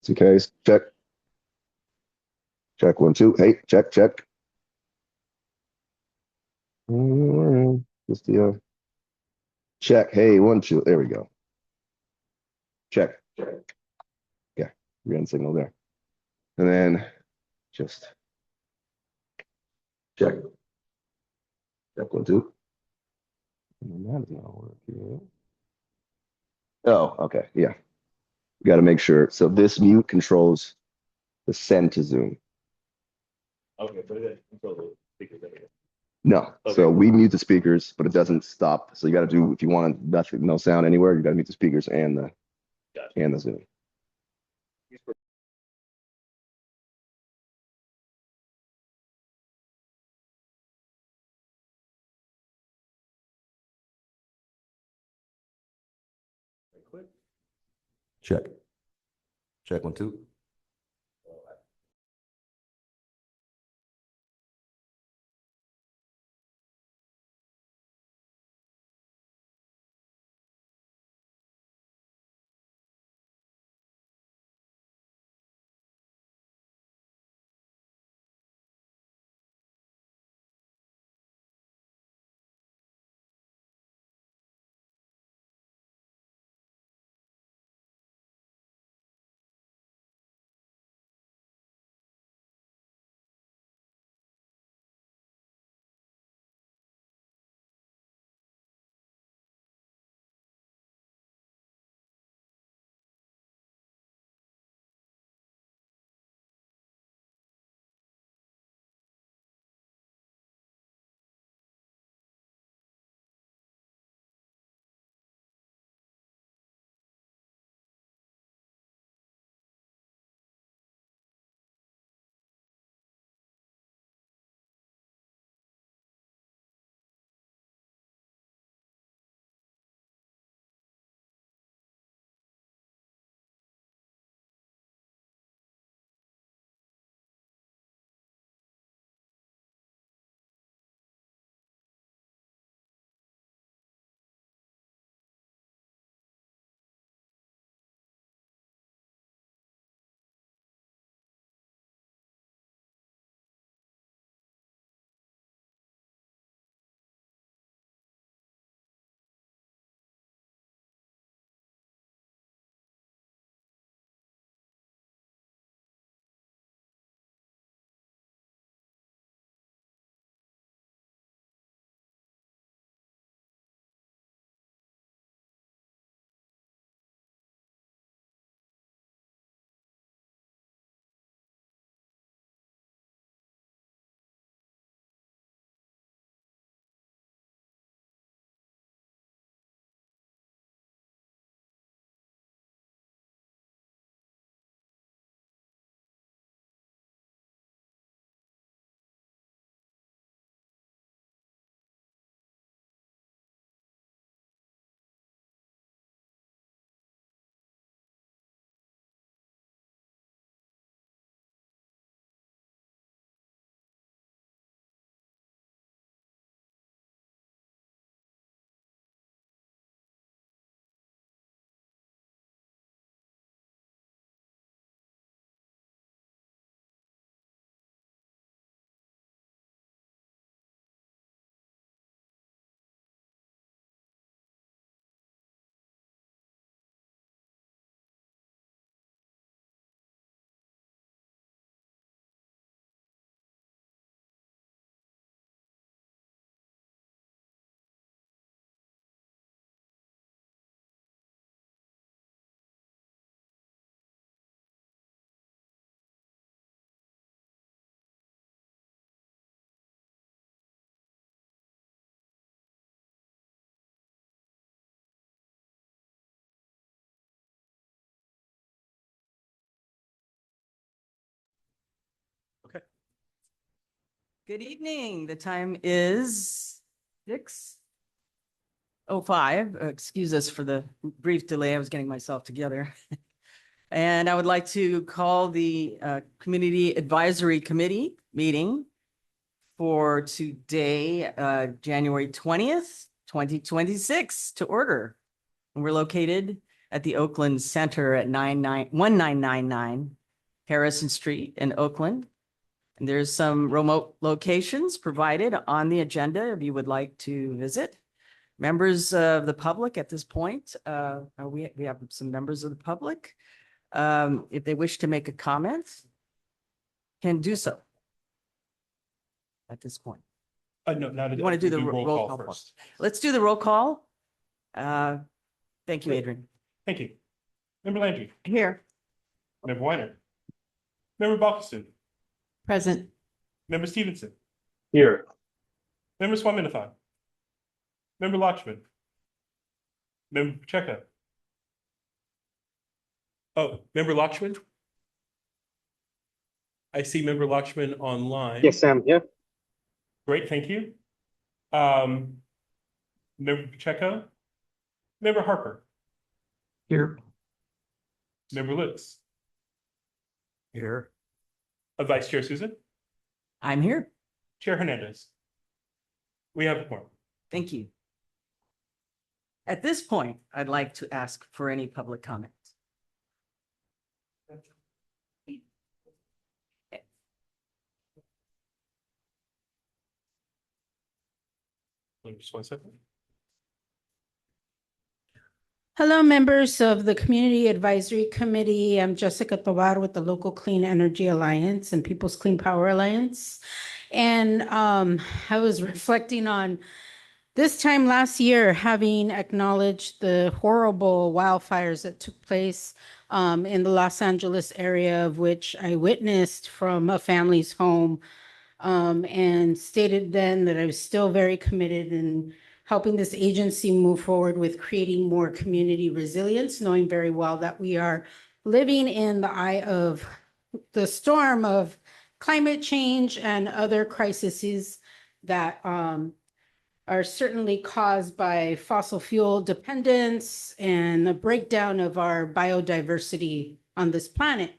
It's okay. Check. Check one, two. Hey, check, check. Just the check. Hey, one, two. There we go. Check. Check. Yeah, green signal there. And then just check. Check one, two. And that is not working. Oh, okay. Yeah. We got to make sure. So this mute controls the send to Zoom. Okay, but it controls the speakers anyway. No. Okay. So we mute the speakers, but it doesn't stop. So you got to do, if you want nothing, no sound anywhere, you got to mute the speakers and the Gotcha. and the Zoom. Quick. Check. Check one, two. Okay. Good evening. The time is 6:05. Excuse us for the brief delay. I was getting myself together. And I would like to call the Community Advisory Committee meeting for today, January 20th, 2026 to order. And we're located at the Oakland Center at 1999 Harrison Street in Oakland. And there's some remote locations provided on the agenda if you would like to visit. Members of the public at this point, we have some members of the public. If they wish to make a comment, can do so at this point. No, not. You want to do the roll call first. Let's do the roll call. Thank you, Adrian. Thank you. Member Landry, Here. Member Weiner, Member Balkiston, Present. Member Stevenson, Here. Member Swaminathan, Member Lachman, Member Pacheco. Oh, Member Lachman? I see Member Lachman online. Yes, Sam, yeah. Great, thank you. Member Pacheco, Member Harper, Here. Member Lutz, Here. Vice Chair Susan, I'm here. Chair Hernandez. We have a quorum. Thank you. At this point, I'd like to ask for any public comments. Just 1 second. Hello, members of the Community Advisory Committee. I'm Jessica Tovar with the Local Clean Energy Alliance and People's Clean Power Alliance. And I was reflecting on this time last year, having acknowledged the horrible wildfires that took place in the Los Angeles area, of which I witnessed from a family's home, and stated then that I was still very committed in helping this agency move forward with creating more community resilience, knowing very well that we are living in the eye of the storm of climate change and other crises that are certainly caused by fossil fuel dependence and the breakdown of our biodiversity on this planet.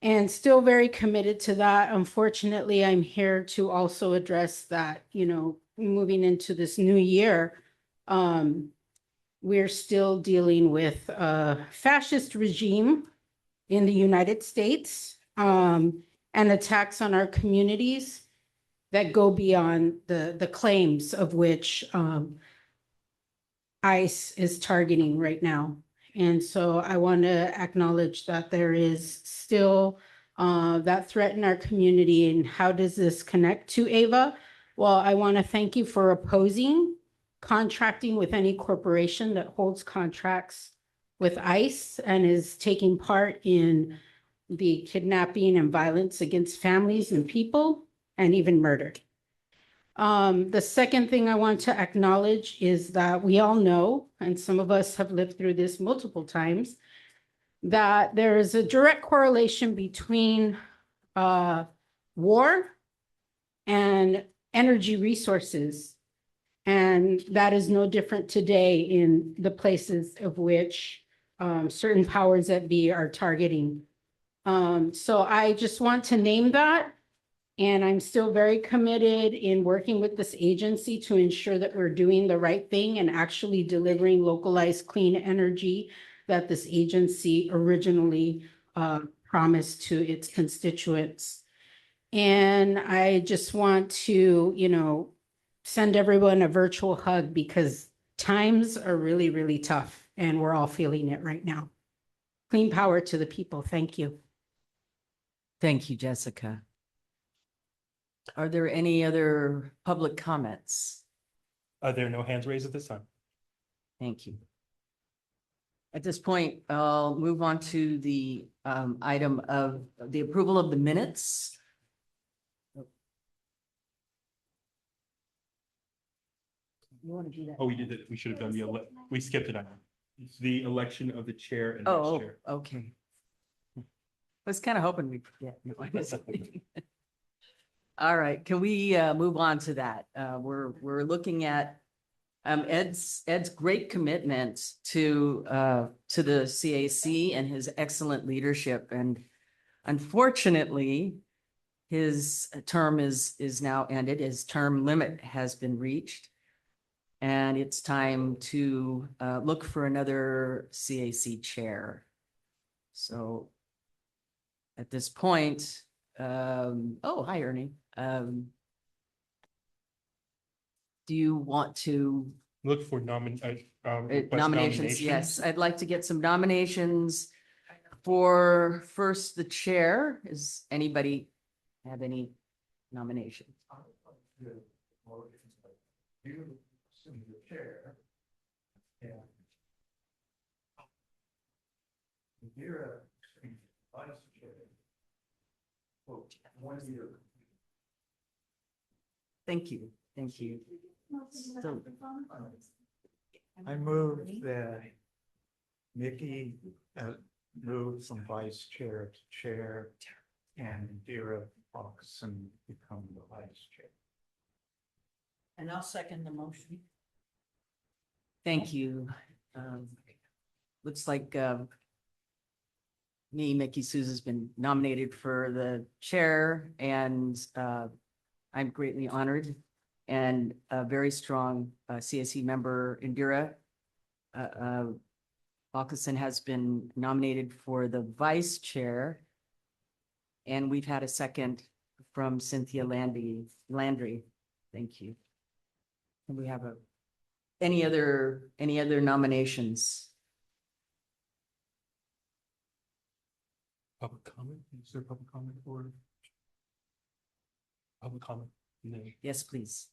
And still very committed to that. Unfortunately, I'm here to also address that, moving into this new year, we're still dealing with a fascist regime in the United States, and attacks on our communities that go beyond the claims of which ICE is targeting right now. And so I want to acknowledge that there is still that threat in our community. And how does this connect to AVA? Well, I want to thank you for opposing contracting with any corporation that holds contracts with ICE and is taking part in the kidnapping and violence against families and people, and even murder. The second thing I want to acknowledge is that we all know, and some of us have lived through this multiple times, that there is a direct correlation between war and energy resources. And that is no different today in the places of which certain powers that be are targeting. So I just want to name that. And I'm still very committed in working with this agency to ensure that we're doing the right thing and actually delivering localized clean energy that this agency originally promised to its constituents. And I just want to, send everyone a virtual hug because times are really, really tough and we're all feeling it right now. Clean power to the people. Thank you. Thank you, Jessica. Are there any other public comments? There are no hands raised at this time. Thank you. At this point, I'll move on to the item of the approval of the minutes. You want to do that? Oh, we did it. We should have done we skipped it. It's the election of the chair and vice Oh, chair. okay. I was kind of hoping we'd forget. No, I wasn't. All right, can we move on to that? We're looking at Ed's great commitment to the CAC and his excellent leadership. And unfortunately, his term is now ended. His term limit has been reached. And it's time to look for another CAC chair. So at this point, oh, hi, Ernie. Do you want to Look for request nominations? Yes, I'd like to get some nominations for first the chair. Is anybody have any nominations? Thank you, thank you. So, I move that Mickey move from vice chair to chair and Dira Foxon become the vice chair. And I'll second the motion. thank you. Looks like me, Mickey Souza's been nominated for the chair, and I'm greatly honored. And a very strong CSE member, Indira Balkason, has been nominated for the vice chair. And we've had a second from Cynthia Landry. Thank you. And we have any other nominations? Public comment? Is there public comment or? Public comment? No. Yes, please.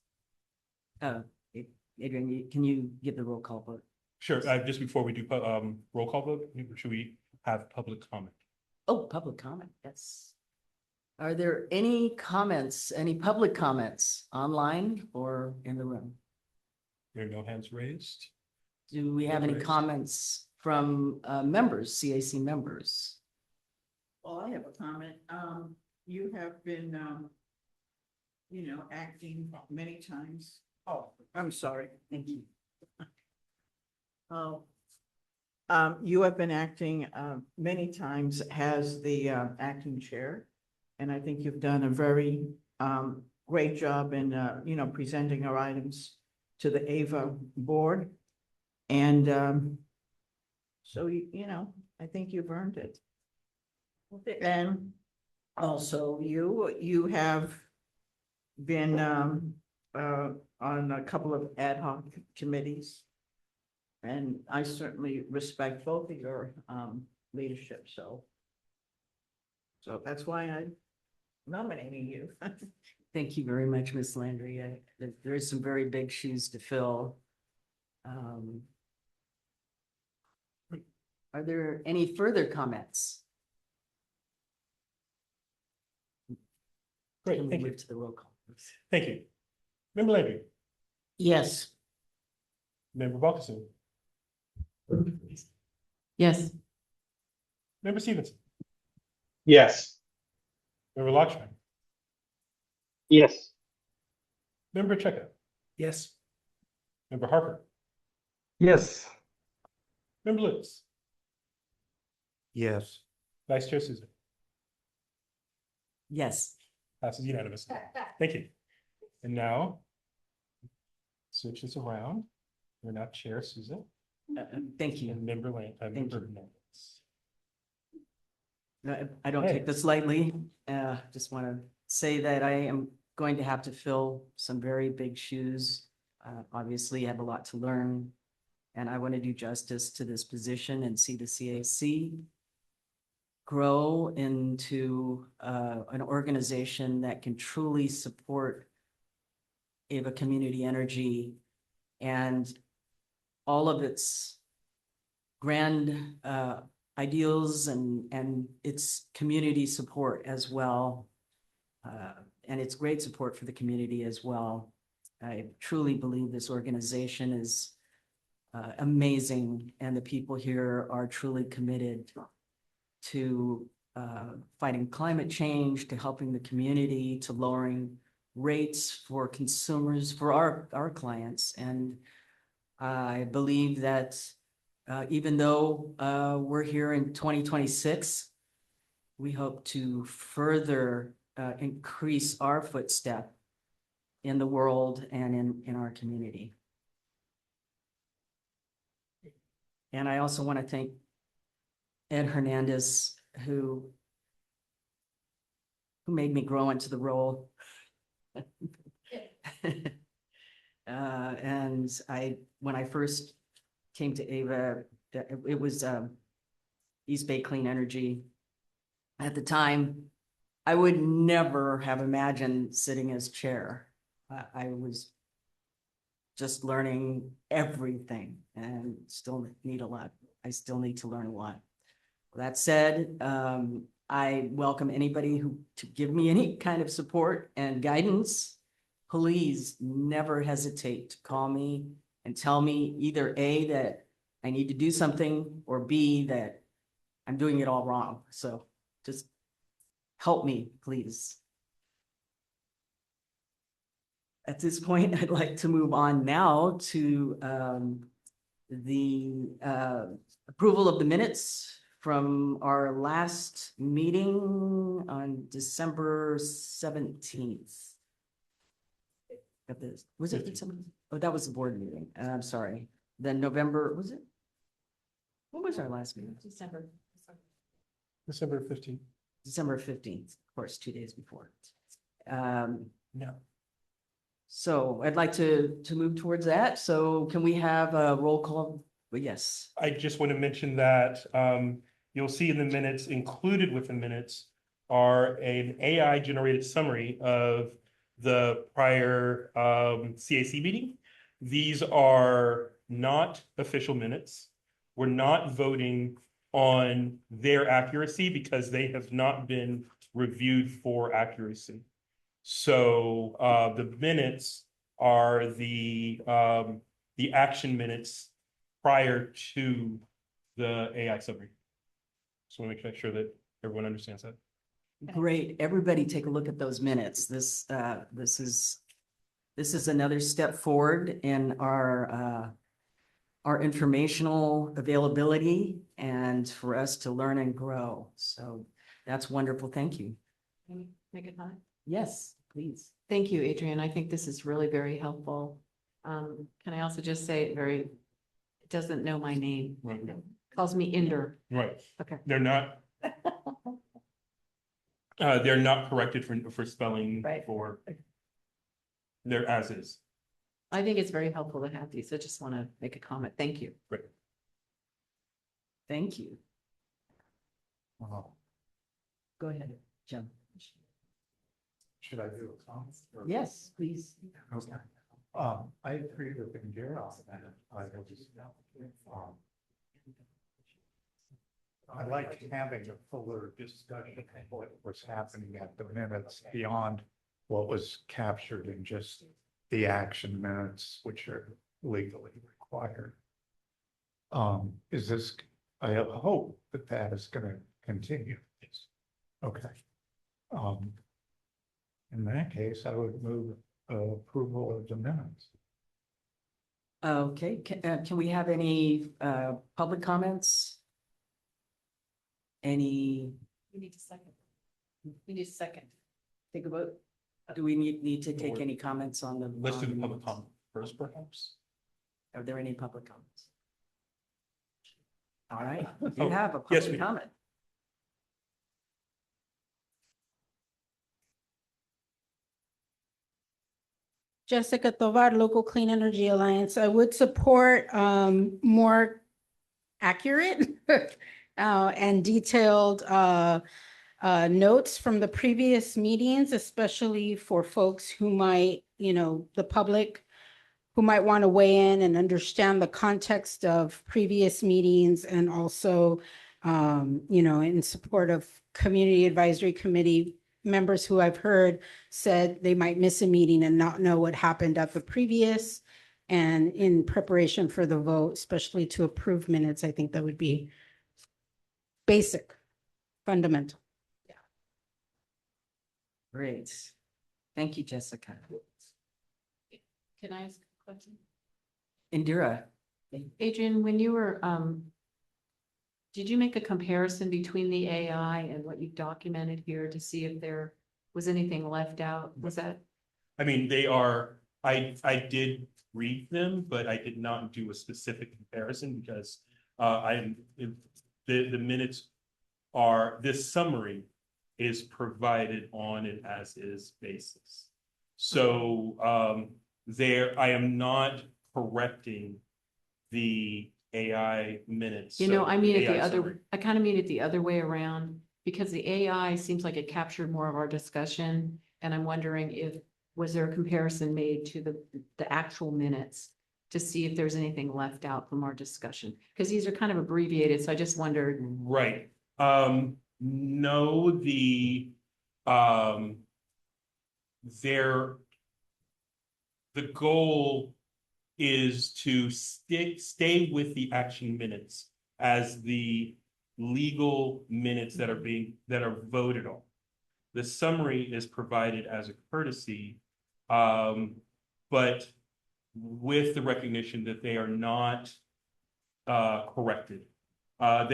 Adrian, can you give the roll call vote? Sure, just before we do roll call vote, should we have public comment? Oh, public comment, yes. Are there any comments, any public comments online or in the room? There are no hands raised. Do we have any Raised. comments from members, CAC members? Well, I have a comment. You have been, acting many times. Oh, I'm sorry. Thank you. Oh. You have been acting, many times as the, acting chair. And I think you've done a very, great job in, presenting our items to the AVA board. And, so, I think you've earned it. And also you have been on a couple of ad hoc committees. And I certainly respect both of your leadership, so that's why I'm nominating you. Thank you very much, Ms. Landry. There is some very big shoes to fill. Are there any further comments? Great, Can we thank you. move to the roll call? Thank you. Member Landry, Yes. Member Balkason, Yes. Member Stevenson, Yes. Member Lakshman, Yes. Member Checa, Yes. Member Harper, Yes. Member Lewis, Yes. Vice Chair Souza. Yes. Passes unanimously. Thank you. And now switch this around. We're now Chair Souza Thank you. and Member Thank you. Hernandez. I don't take this lightly. Just want to say that I am going to have to fill some very big shoes. Obviously, I have a lot to learn, and I want to do justice to this position and see the CAC grow into an organization that can truly support AVA Community Energy and all of its grand ideals and its community support as well. And it's great support for the community as well. I truly believe this organization is amazing, and the people here are truly committed to fighting climate change, to helping the community, to lowering rates for consumers, for our clients. And I believe that even though we're here in 2026, we hope to further increase our footstep in the world and in our community. And I also want to thank Ed Hernandez, who made me grow into the role. And when I first came to AVA, it was East Bay Clean Energy. At the time, I would never have imagined sitting as chair. I was just learning everything and still need a lot. I still need to learn a lot. That said, I welcome anybody to give me any kind of support and guidance. Please never hesitate to call me and tell me either A, that I need to do something, or B, that I'm doing it all wrong. So just help me, please. At this point, I'd like to move on now to the approval of the minutes from our last meeting on December 17th. Was it December? Oh, that was the board meeting. I'm sorry. Then November, was it? What was our last meeting? December 15th. December 15th, of course, 2 days before. No. So I'd like to move towards that. So can we have a roll call? Well, yes. I just want to mention that you'll see in the minutes, included with the minutes, are an AI generated summary of the prior CAC meeting. These are not official minutes. We're not voting on their accuracy because they have not been reviewed for accuracy. So the minutes are the action minutes prior to the AI summary. So I want to make sure that everyone understands that. Great. Everybody take a look at those minutes. This is another step forward in our informational availability and for us to learn and grow. So that's wonderful. Thank you. Make it hot. Yes, please. Thank you, Adrian. I think this is really very helpful. Can I also just say it doesn't know my name. Right. Calls me Inder. Right. Okay. They're not. They're not corrected for spelling Right. for. They're as is. I think it's very helpful to have these. I just want to make a comment. Thank you. Great. Thank you. Wow. Go ahead, Jim. Should I do a comment? or- Yes, please. Okay. I agree with Indira on that. I like having a fuller discussion of what was happening at the minutes beyond what was captured in just the action minutes, which are legally required. I hope that is gonna continue. Okay. In that case, I would move approval of the minutes. Okay, can we have any public comments? Any, We need a second. We need a second. take a vote? Do we need to take any comments on the? Let's do the on public minutes? comment first, perhaps. Are there any public comments? All right, you Oh, have a yes, public we do. comment. Jessica Tovar, Local Clean Energy Alliance. I would support more accurate and detailed notes from the previous meetings, especially for folks who might, the public who might want to weigh in and understand the context of previous meetings and also, in support of Community Advisory Committee members who I've heard said they might miss a meeting and not know what happened at the previous. And in preparation for the vote, especially to approve minutes, I think that would be basic, fundamental. Great. Thank you, Jessica. Can I ask a question? Indira, Adrian, when you were, did you make a comparison between the AI and what you've documented here to see if there was anything left out? Was that? I mean, they are, I did read them, but I did not do a specific comparison because the minutes are, this summary is provided on an as-is basis. So, I am not correcting the AI minutes. You know, so I mean it the AI other, summary. I kind of mean it the other way around, because the AI seems like it captured more of our discussion. And I'm wondering was there a comparison made to the actual minutes to see if there's anything left out from our discussion? Because these are kind of abbreviated, so I just wondered. Right. No, the goal is to stay with the action minutes as the legal minutes that are voted on. The summary is provided as a courtesy, but with the recognition that they are not corrected. I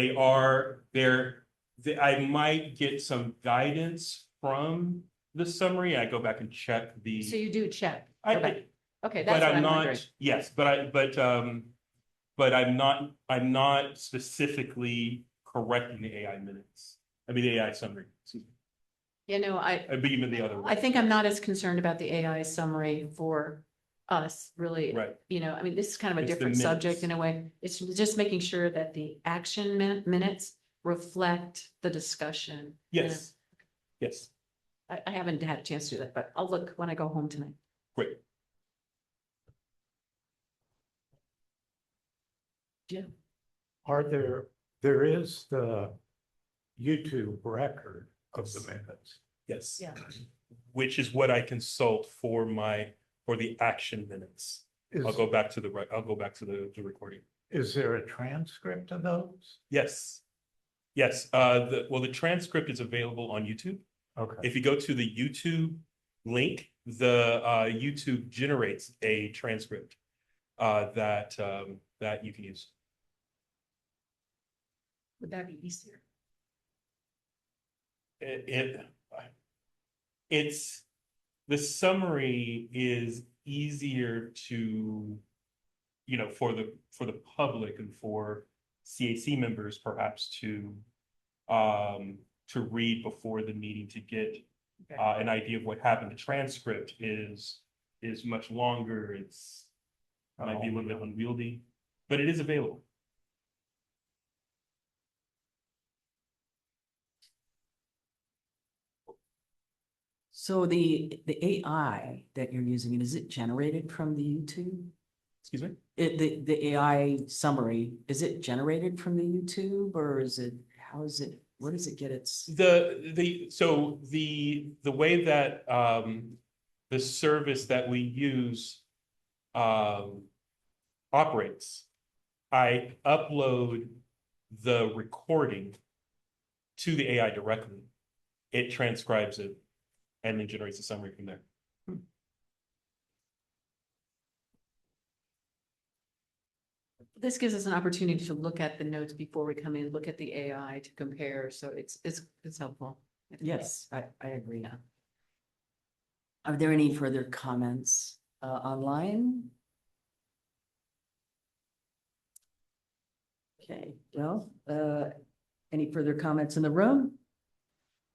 might get some guidance from the summary. I go back and check So the, you do check. I, Okay, but that's what I'm I'm wondering. not, yes, but I'm not specifically correcting the AI minutes. I mean, the AI summary, excuse me. You know, I'd be even the other way. I think I'm not as concerned about the AI summary for us, really. Right. You know, I mean, this is kind of a It's the different subject minutes. in a way. It's just making sure that the action minutes reflect the discussion. Yes, yes, I haven't had a chance to do that, but I'll look when I go home tonight. great. Jim? There is the YouTube record of the minutes. Yes. Yeah. Which is what I consult for the action minutes. Is, I'll go back to the recording. is there a transcript of those? Yes. Yes, the transcript is available on YouTube. Okay. If you go to the YouTube link, YouTube generates a transcript that you can use. Would that be easier? It's the summary is easier to, for the public and for CAC members perhaps to read before the meeting to get an idea of what happened. The transcript is much longer. It's might be a little bit unwieldy, but it is available. So the AI that you're using, is it generated from the YouTube? Excuse me? The AI summary, is it generated from the YouTube or is it, where does it get its? So the way that the service that we use operates, I upload the recording to the AI directly. It transcribes it and then generates a summary from there. This gives us an opportunity to look at the notes before we come in, look at the AI to compare, so it's helpful. Yes, I agree. Yeah. Are there any further comments online? Okay, well, any further comments in the room?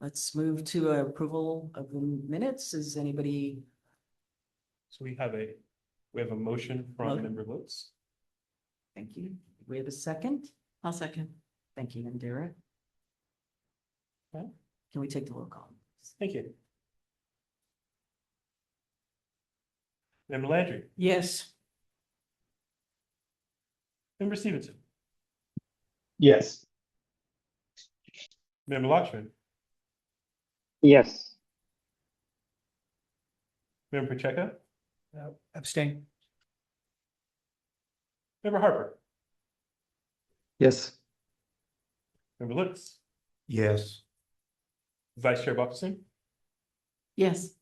Let's move to approval of the minutes. Is anybody? So we have a motion from Okay. Member Lutz. Thank you. We have a second. I'll second. Thank you, Indira. Okay. Can we take the roll call? Thank you. Member Landry, Yes. Member Stevenson, Yes. Member Lockman, Yes. Member Pacheco, Abstain. Member Harper, Yes. Member Lutz, Yes. Vice Chair Buckson, Yes.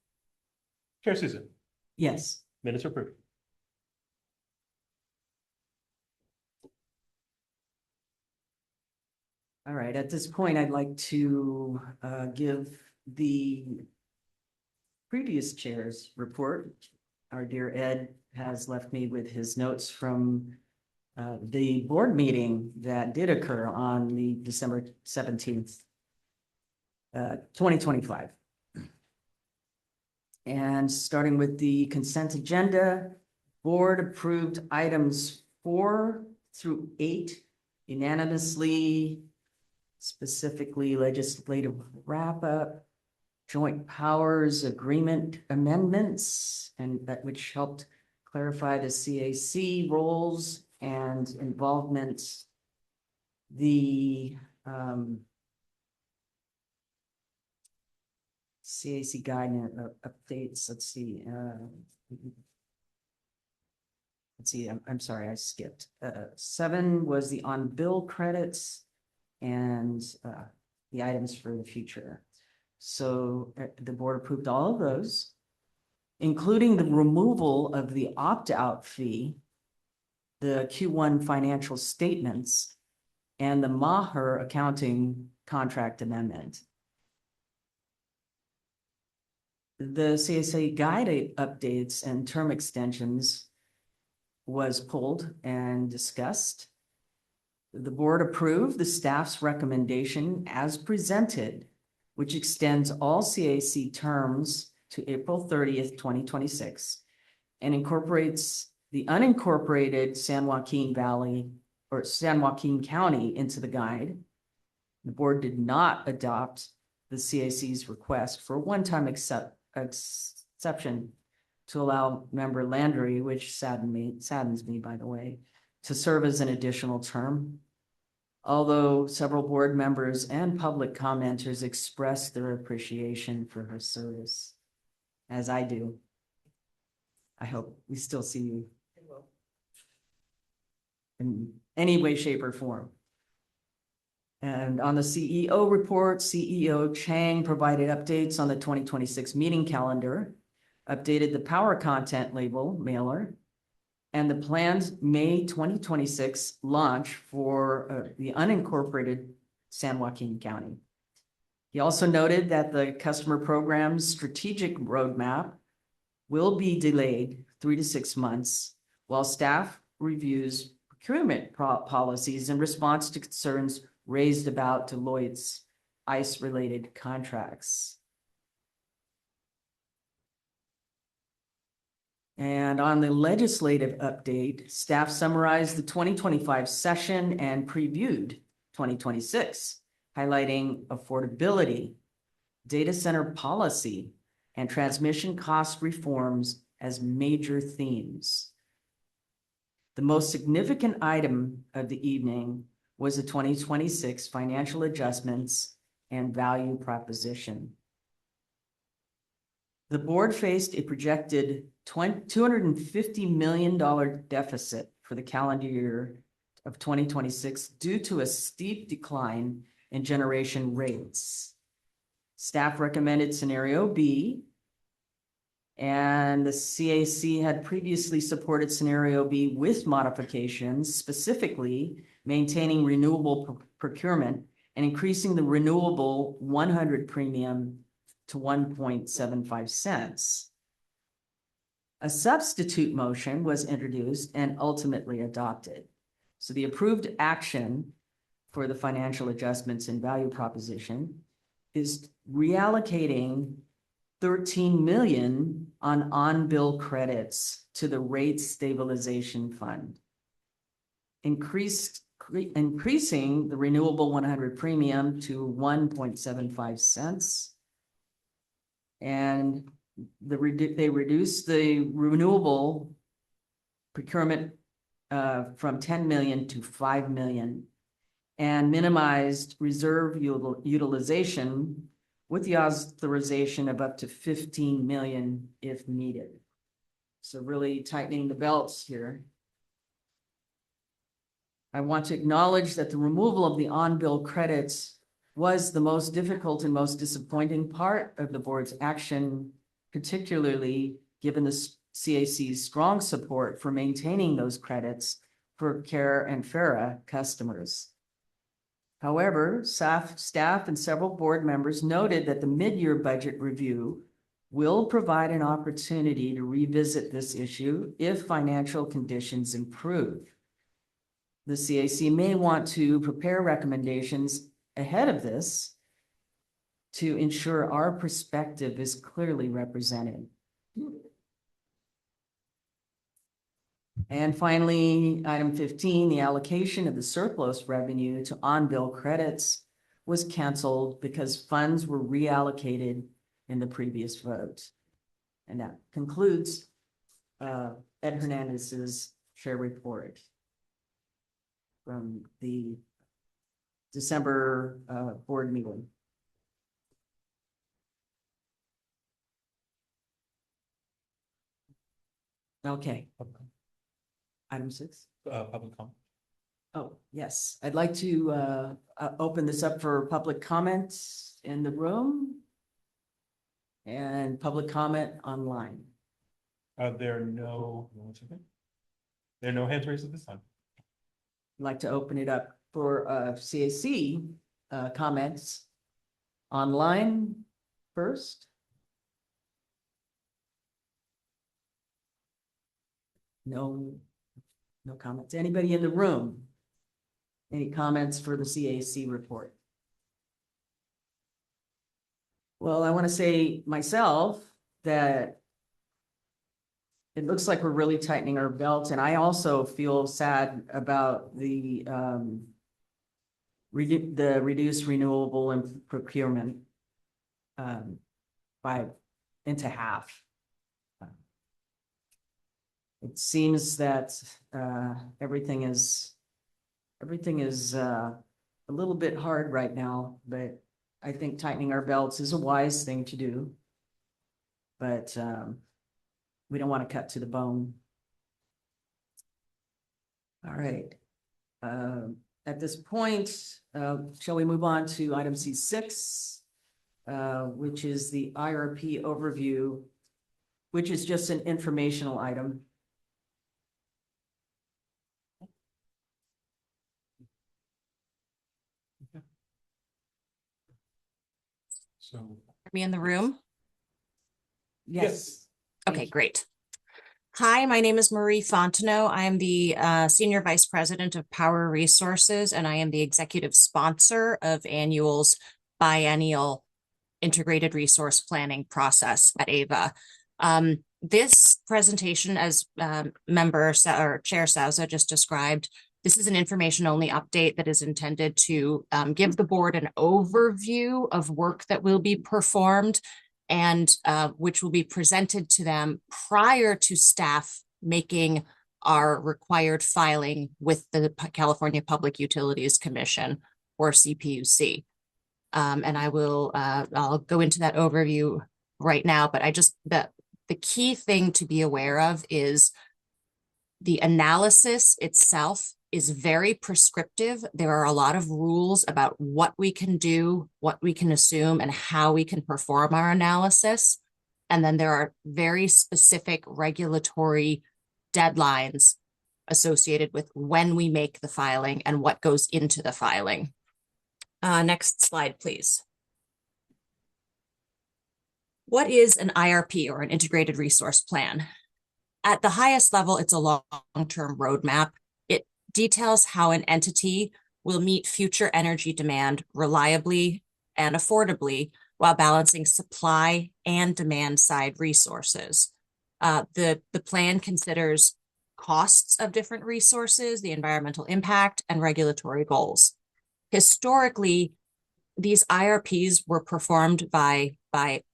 Chair Susan, Yes. minutes are approved. All right, at this point, I'd like to give the previous chair's report. Our dear Ed has left me with his notes from the board meeting that did occur on the December 17th, 2025. And starting with the consent agenda, board approved items 4 through 8 unanimously, specifically legislative wrap-up, joint powers agreement amendments, and that which helped clarify the CAC roles and involvement. The CAC guidance updates, let's see. I'm sorry, I skipped. 7 was the on-bill credits and the items for the future. So the board approved all of those, including the removal of the opt-out fee, the Q1 financial statements, and the Maher accounting contract amendment. The CSA guide updates and term extensions was pulled and discussed. The board approved the staff's recommendation as presented, which extends all CAC terms to April 30th, 2026, and incorporates the unincorporated San Joaquin Valley or San Joaquin County into the guide. The board did not adopt the CAC's request for a one-time exception to allow member Landry, which saddens me, by the way, to serve as an additional term. Although several board members and public commenters expressed their appreciation for her service, as I do. I hope we still see you in any way, shape, or form. And on the CEO report, CEO Chang provided updates on the 2026 meeting calendar, updated the power content label mailer, and the planned May 2026 launch for the unincorporated San Joaquin County. He also noted that the customer program's strategic roadmap will be delayed 3 to 6 months while staff reviews procurement policies in response to concerns raised about Deloitte's ICE-related contracts. And on the legislative update, staff summarized the 2025 session and previewed 2026, highlighting affordability, data center policy, and transmission cost reforms as major themes. The most significant item of the evening was the 2026 financial adjustments and value proposition. The board faced a projected $250 million deficit for the calendar year of 2026 due to a steep decline in generation rates. Staff recommended scenario B, and the CAC had previously supported scenario B with modifications, specifically maintaining renewable procurement and increasing the renewable 100 premium to 1.75 cents. A substitute motion was introduced and ultimately adopted. So the approved action for the financial adjustments and value proposition is reallocating 13 million on-bill credits to the rate stabilization fund, increasing the renewable 100 premium to 1.75 cents, and they reduced the renewable procurement from 10 million to 5 million, and minimized reserve utilization with the authorization of up to 15 million if needed. So really tightening the belts here. I want to acknowledge that the removal of the on-bill credits was the most difficult and most disappointing part of the board's action, particularly given the CAC's strong support for maintaining those credits for CARE and FERA customers. However, staff and several board members noted that the mid-year budget review will provide an opportunity to revisit this issue if financial conditions improve. the CAC may want to prepare recommendations ahead of this to ensure our perspective is clearly represented. And finally, item 15, the allocation of the surplus revenue to on-bill credits was canceled because funds were reallocated in the previous vote. And that concludes Ed Hernandez's share report from the December board meeting. Okay, item 6. Public comment. Oh, yes, I'd like to open this up for public comments in the room and public comment online. There are no, one second. There are no hands raised at this time. I'd like to open it up for CAC comments online first. No comments. Anybody in the room? Any comments for the CAC report? Well, I want to say myself that it looks like we're really tightening our belts, and I also feel sad about the reduced renewable and procurement by into half. It seems that everything is a little bit hard right now, but I think tightening our belts is a wise thing to do. But we don't want to cut to the bone. All right. At this point, shall we move on to item C6, which is the IRP overview, which is just an informational item. So, Me in the room? Yes. Okay, great. Hi, my name is Marie Fontenot. I am the Senior Vice President of Power Resources, and I am the executive sponsor of Annual's biennial integrated resource planning process at AVA. This presentation, as Chair Souza just described, this is an information-only update that is intended to give the board an overview of work that will be performed and which will be presented to them prior to staff making our required filing with the California Public Utilities Commission, or CPUC. And I'll go into that overview right now, but the key thing to be aware of is the analysis itself is very prescriptive. There are a lot of rules about what we can do, what we can assume, and how we can perform our analysis. And then there are very specific regulatory deadlines associated with when we make the filing and what goes into the filing. Next slide, please. What is an IRP, or an integrated resource plan? At the highest level, it's a long-term roadmap. It details how an entity will meet future energy demand reliably and affordably while balancing supply and demand side resources. The plan considers costs of different resources, the environmental impact, and regulatory goals. Historically, these IRPs were performed by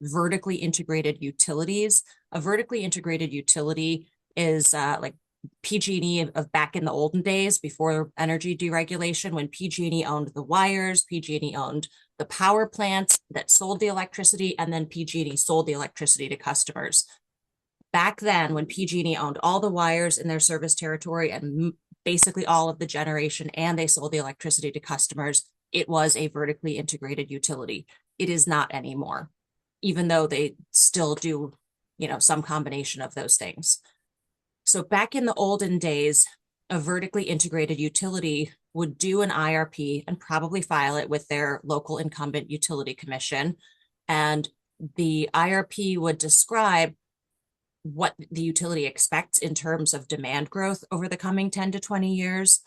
vertically integrated utilities. A vertically integrated utility is like PG&E of back in the olden days before energy deregulation, when PG&E owned the wires, PG&E owned the power plants that sold the electricity, and then PG&E sold the electricity to customers. Back then, when PG&E owned all the wires in their service territory and basically all of the generation, and they sold the electricity to customers, it was a vertically integrated utility. It is not anymore, even though they still do, some combination of those things. So back in the olden days, a vertically integrated utility would do an IRP and probably file it with their local incumbent utility commission. And the IRP would describe what the utility expects in terms of demand growth over the coming 10 to 20 years,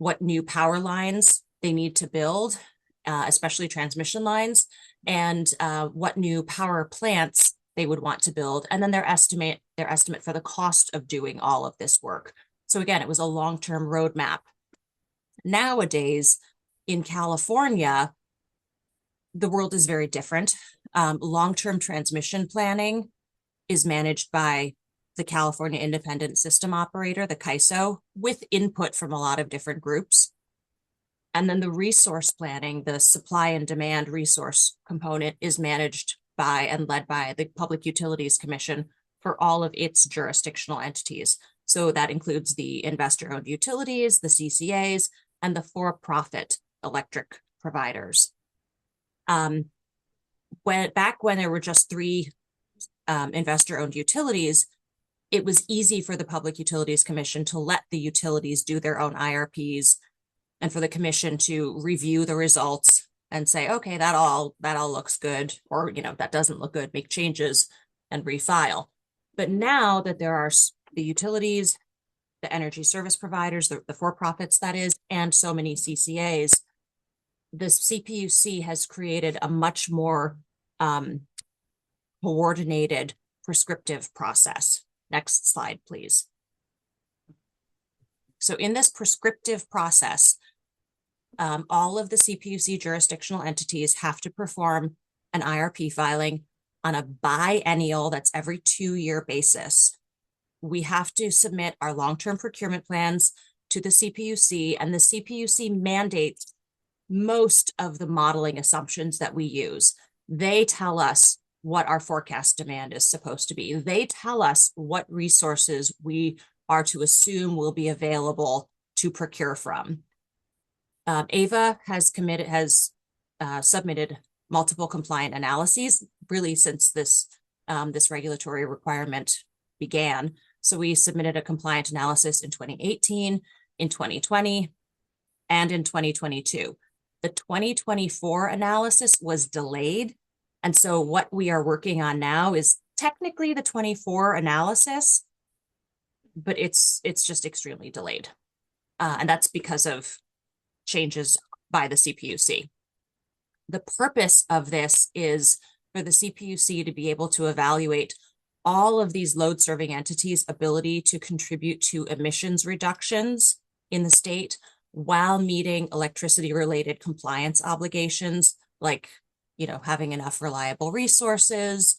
what new power lines they need to build, especially transmission lines, and what new power plants they would want to build, and then their estimate for the cost of doing all of this work. So again, it was a long-term roadmap. Nowadays, in California, the world is very different. Long-term transmission planning is managed by the California Independent System Operator, the CAISO, with input from a lot of different groups. And then the resource planning, the supply and demand resource component, is managed by and led by the Public Utilities Commission for all of its jurisdictional entities. So that includes the investor-owned utilities, the CCAs, and the for-profit electric providers. Back when there were just 3 investor-owned utilities, it was easy for the Public Utilities Commission to let the utilities do their own IRPs, and for the commission to review the results and say, okay, that all looks good, or, that doesn't look good, make changes and refile. But now that there are the utilities, the energy service providers, the for-profits, that is, and so many CCAs, the CPUC has created a much more coordinated prescriptive process. Next slide, please. So in this prescriptive process, all of the CPUC jurisdictional entities have to perform an IRP filing on a biennial, that's every 2-year basis. We have to submit our long-term procurement plans to the CPUC, and the CPUC mandates most of the modeling assumptions that we use. They tell us what our forecast demand is supposed to be. They tell us what resources we are to assume will be available to procure from. AVA has submitted multiple compliant analyses, really since this regulatory requirement began. So we submitted a compliant analysis in 2018, in 2020, and in 2022. The 2024 analysis was delayed. And so what we are working on now is technically the 24 analysis, but it's just extremely delayed. And that's because of changes by the CPUC. The purpose of this is for the CPUC to be able to evaluate all of these load serving entities' ability to contribute to emissions reductions in the state while meeting electricity related compliance obligations, like, having enough reliable resources,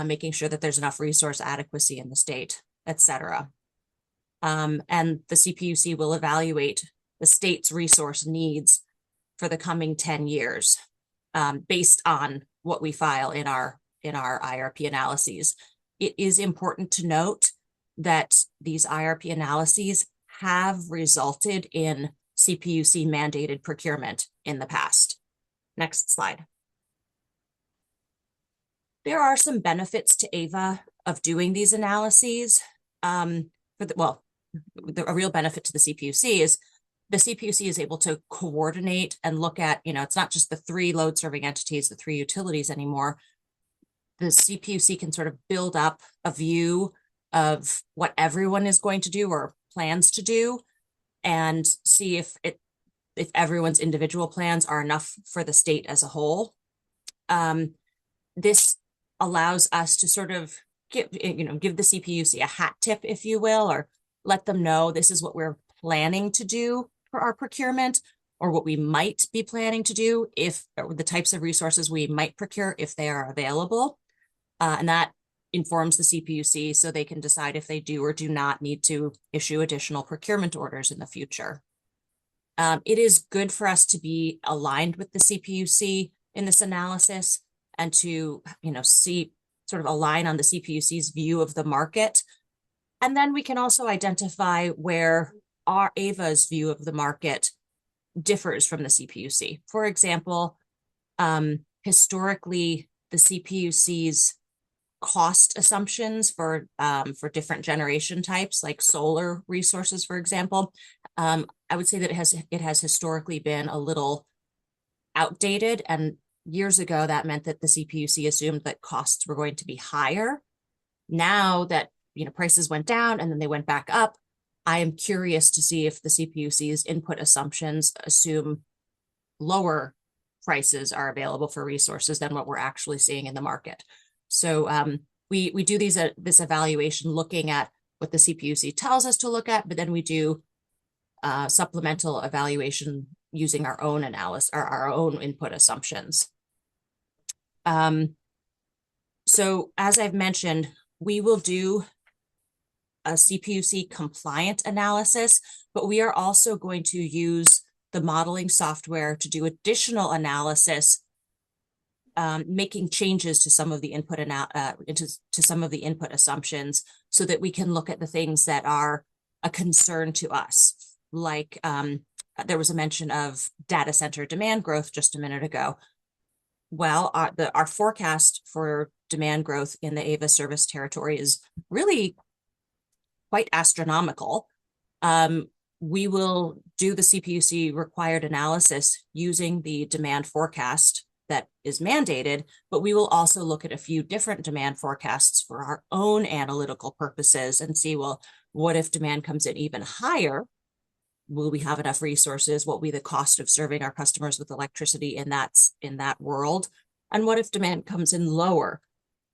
making sure that there's enough resource adequacy in the state, et cetera. And the CPUC will evaluate the state's resource needs for the coming 10 years, based on what we file in our IRP analyses. It is important to note that these IRP analyses have resulted in CPUC mandated procurement in the past. Next slide. There are some benefits to AVA of doing these analyses. A real benefit to the CPUC is the CPUC is able to coordinate and look at, it's not just the 3 load serving entities, the 3 utilities anymore. The CPUC can sort of build up a view of what everyone is going to do or plans to do, and see if everyone's individual plans are enough for the state as a whole. This allows us to sort of give the CPUC a hat tip, if you will, or let them know this is what we're planning to do for our procurement, or what we might be planning to do or the types of resources we might procure if they are available. And that informs the CPUC so they can decide if they do or do not need to issue additional procurement orders in the future. It is good for us to be aligned with the CPUC in this analysis and to, see sort of align on the CPUC's view of the market. And then we can also identify where our AVA's view of the market differs from the CPUC. For example, historically, the CPUC's cost assumptions for different generation types, like solar resources, for example, I would say that it has historically been a little outdated. And years ago, that meant that the CPUC assumed that costs were going to be higher. Now that prices went down and then they went back up, I am curious to see if the CPUC's input assumptions assume lower prices are available for resources than what we're actually seeing in the market. So we do this evaluation looking at what the CPUC tells us to look at, but then we do supplemental evaluation using our own analysis or our own input assumptions. So as I've mentioned, we will do a CPUC compliant analysis, but we are also going to use the modeling software to do additional analysis, making changes to some of the input to some of the input assumptions, so that we can look at the things that are a concern to us. Like there was a mention of data center demand growth just a minute ago. Well, our forecast for demand growth in the AVA service territory is really quite astronomical. We will do the CPUC required analysis using the demand forecast that is mandated, but we will also look at a few different demand forecasts for our own analytical purposes and see, well, what if demand comes in even higher? Will we have enough resources? What will be the cost of serving our customers with electricity in that world? And what if demand comes in lower?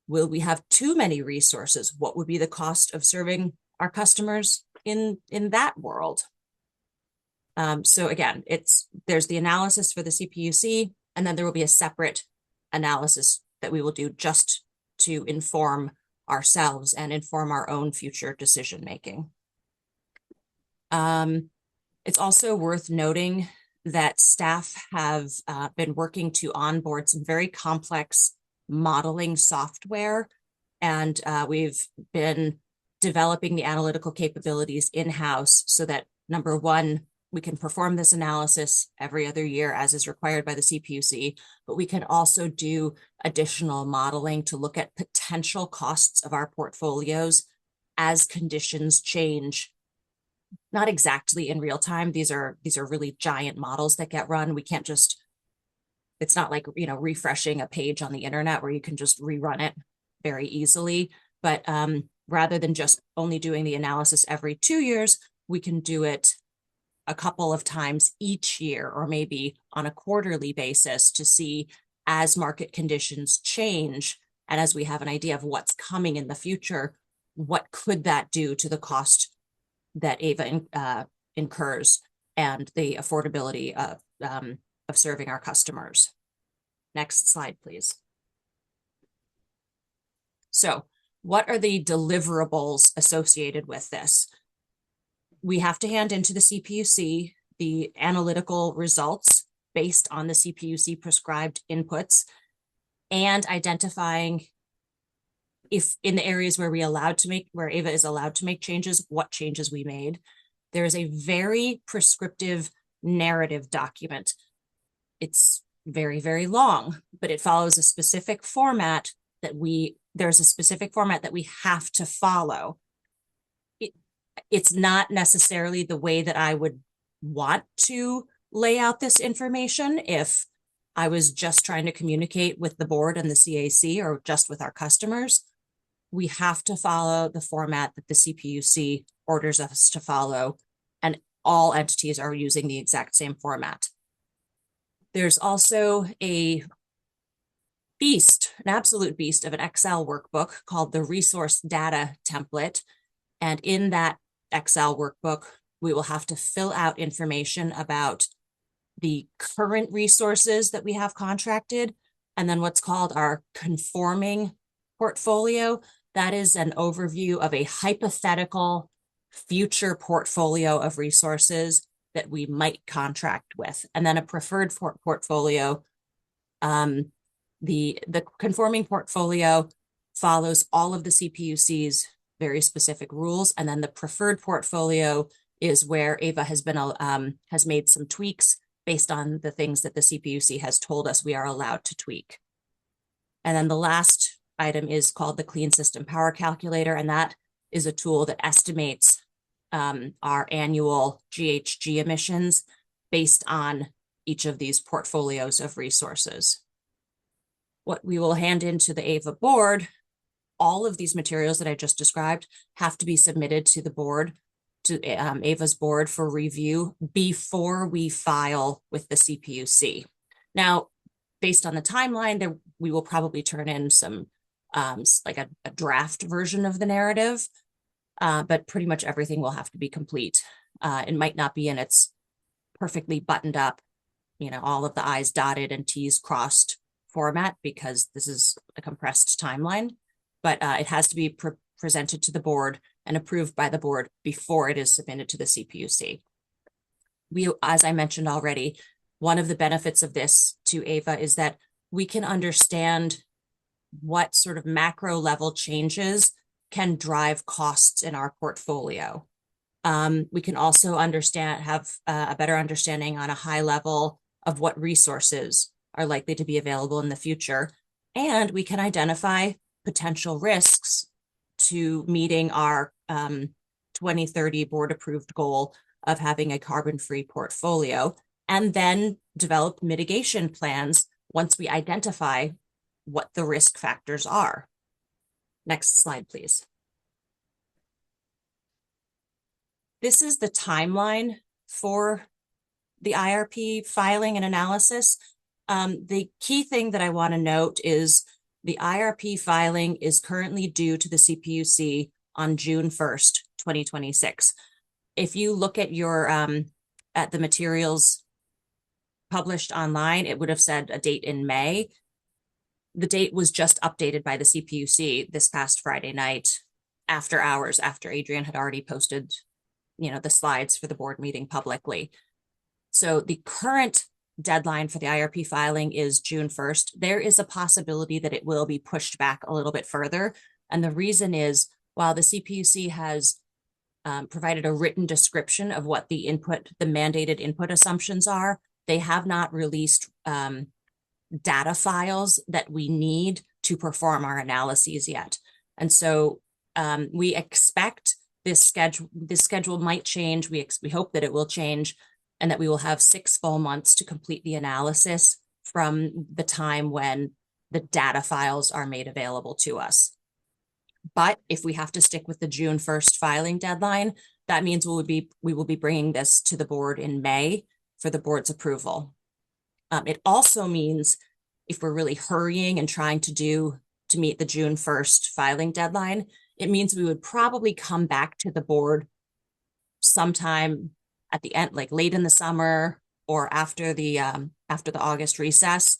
Will we have too many resources? What would be the cost of serving our customers in that world? So again, there's the analysis for the CPUC, and then there will be a separate analysis that we will do just to inform ourselves and inform our own future decision making. It's also worth noting that staff have been working to onboard some very complex modeling software, and we've been developing the analytical capabilities in-house so that, number one, we can perform this analysis every other year as is required by the CPUC, but we can also do additional modeling to look at potential costs of our portfolios as conditions change. Not exactly in real time. These are really giant models that get run. We can't just, it's not like, refreshing a page on the internet where you can just rerun it very easily. But rather than just only doing the analysis every 2 years, we can do it a couple of times each year, or maybe on a quarterly basis, to see as market conditions change and as we have an idea of what's coming in the future, what could that do to the cost that AVA incurs and the affordability of serving our customers. Next slide, please. So what are the deliverables associated with this? We have to hand into the CPUC the analytical results based on the CPUC prescribed inputs, and identifying if in the areas where where AVA is allowed to make changes, what changes we made. There is a very prescriptive narrative document. It's very, very long, but it follows a specific format there's a specific format that we have to follow. It's not necessarily the way that I would want to lay out this information if I was just trying to communicate with the board and the CAC or just with our customers. We have to follow the format that the CPUC orders us to follow, and all entities are using the exact same format. There's also an absolute beast of an Excel workbook called the Resource Data Template. And in that Excel workbook, we will have to fill out information about the current resources that we have contracted, and then what's called our conforming portfolio. That is an overview of a hypothetical future portfolio of resources that we might contract with. And then a preferred portfolio. The conforming portfolio follows all of the CPUC's very specific rules, and then the preferred portfolio is where AVA has made some tweaks based on the things that the CPUC has told us we are allowed to tweak. And then the last item is called the Clean System Power Calculator, and that is a tool that estimates our annual GHG emissions based on each of these portfolios of resources. What we will hand into the AVA board, all of these materials that I just described have to be submitted to the board to AVA's board for review before we file with the CPUC. Now, based on the timeline, there we will probably turn in some like a draft version of the narrative, but pretty much everything will have to be complete. It might not be in its perfectly buttoned up, all of the I's dotted and T's crossed format because this is a compressed timeline, but it has to be presented to the board and approved by the board before it is submitted to the CPUC. As I mentioned already, one of the benefits of this to AVA is that we can understand what sort of macro level changes can drive costs in our portfolio. We can also have a better understanding on a high level of what resources are likely to be available in the future. And we can identify potential risks to meeting our 2030 board approved goal of having a carbon-free portfolio, and then develop mitigation plans once we identify what the risk factors are. Next slide, please. This is the timeline for the IRP filing and analysis. The key thing that I want to note is the IRP filing is currently due to the CPUC on June 1st, 2026. If you look at your at the materials published online, it would have said a date in May. The date was just updated by the CPUC this past Friday night after hours, after Adrian had already posted, the slides for the board meeting publicly. So the current deadline for the IRP filing is June 1st. There is a possibility that it will be pushed back a little bit further. And the reason is, while the CPUC has provided a written description of what the mandated input assumptions are, they have not released data files that we need to perform our analyses yet. And so we expect this schedule might change. We hope that it will change and that we will have 6 full months to complete the analysis from the time when the data files are made available to us. But if we have to stick with the June 1st filing deadline, that means we will be bringing this to the board in May for the board's approval. It also means if we're really hurrying and trying to meet the June 1st filing deadline, it means we would probably come back to the board sometime at the end, like late in the summer or after the August recess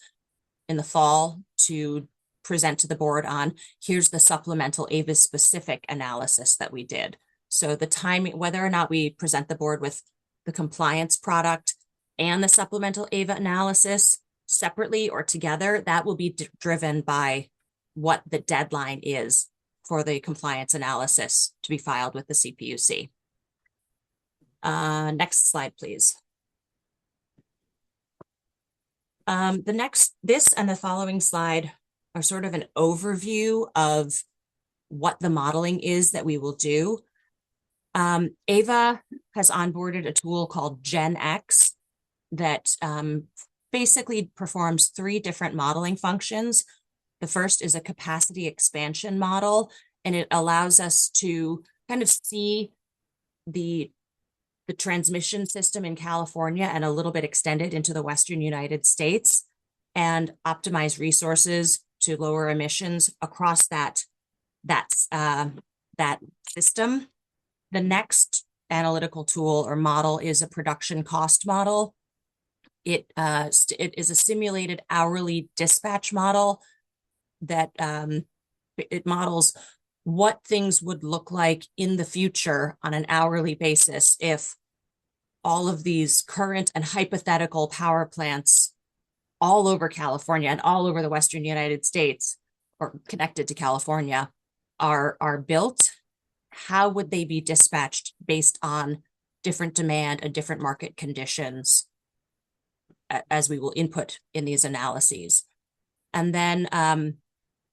in the fall, to present to the board on, here's the supplemental AVA specific analysis that we did. So the timing, whether or not we present the board with the compliance product and the supplemental AVA analysis separately or together, that will be driven by what the deadline is for the compliance analysis to be filed with the CPUC. Next slide, please. This and the following slide are sort of an overview of what the modeling is that we will do. AVA has onboarded a tool called GenX that basically performs 3 different modeling functions. The first is a capacity expansion model, and it allows us to kind of see the transmission system in California and a little bit extended into the Western United States and optimize resources to lower emissions across that system. The next analytical tool or model is a production cost model. It is a simulated hourly dispatch model that it models what things would look like in the future on an hourly basis if all of these current and hypothetical power plants all over California and all over the Western United States or connected to California are built. How would they be dispatched based on different demand and different market conditions as we will input in these analyses? And then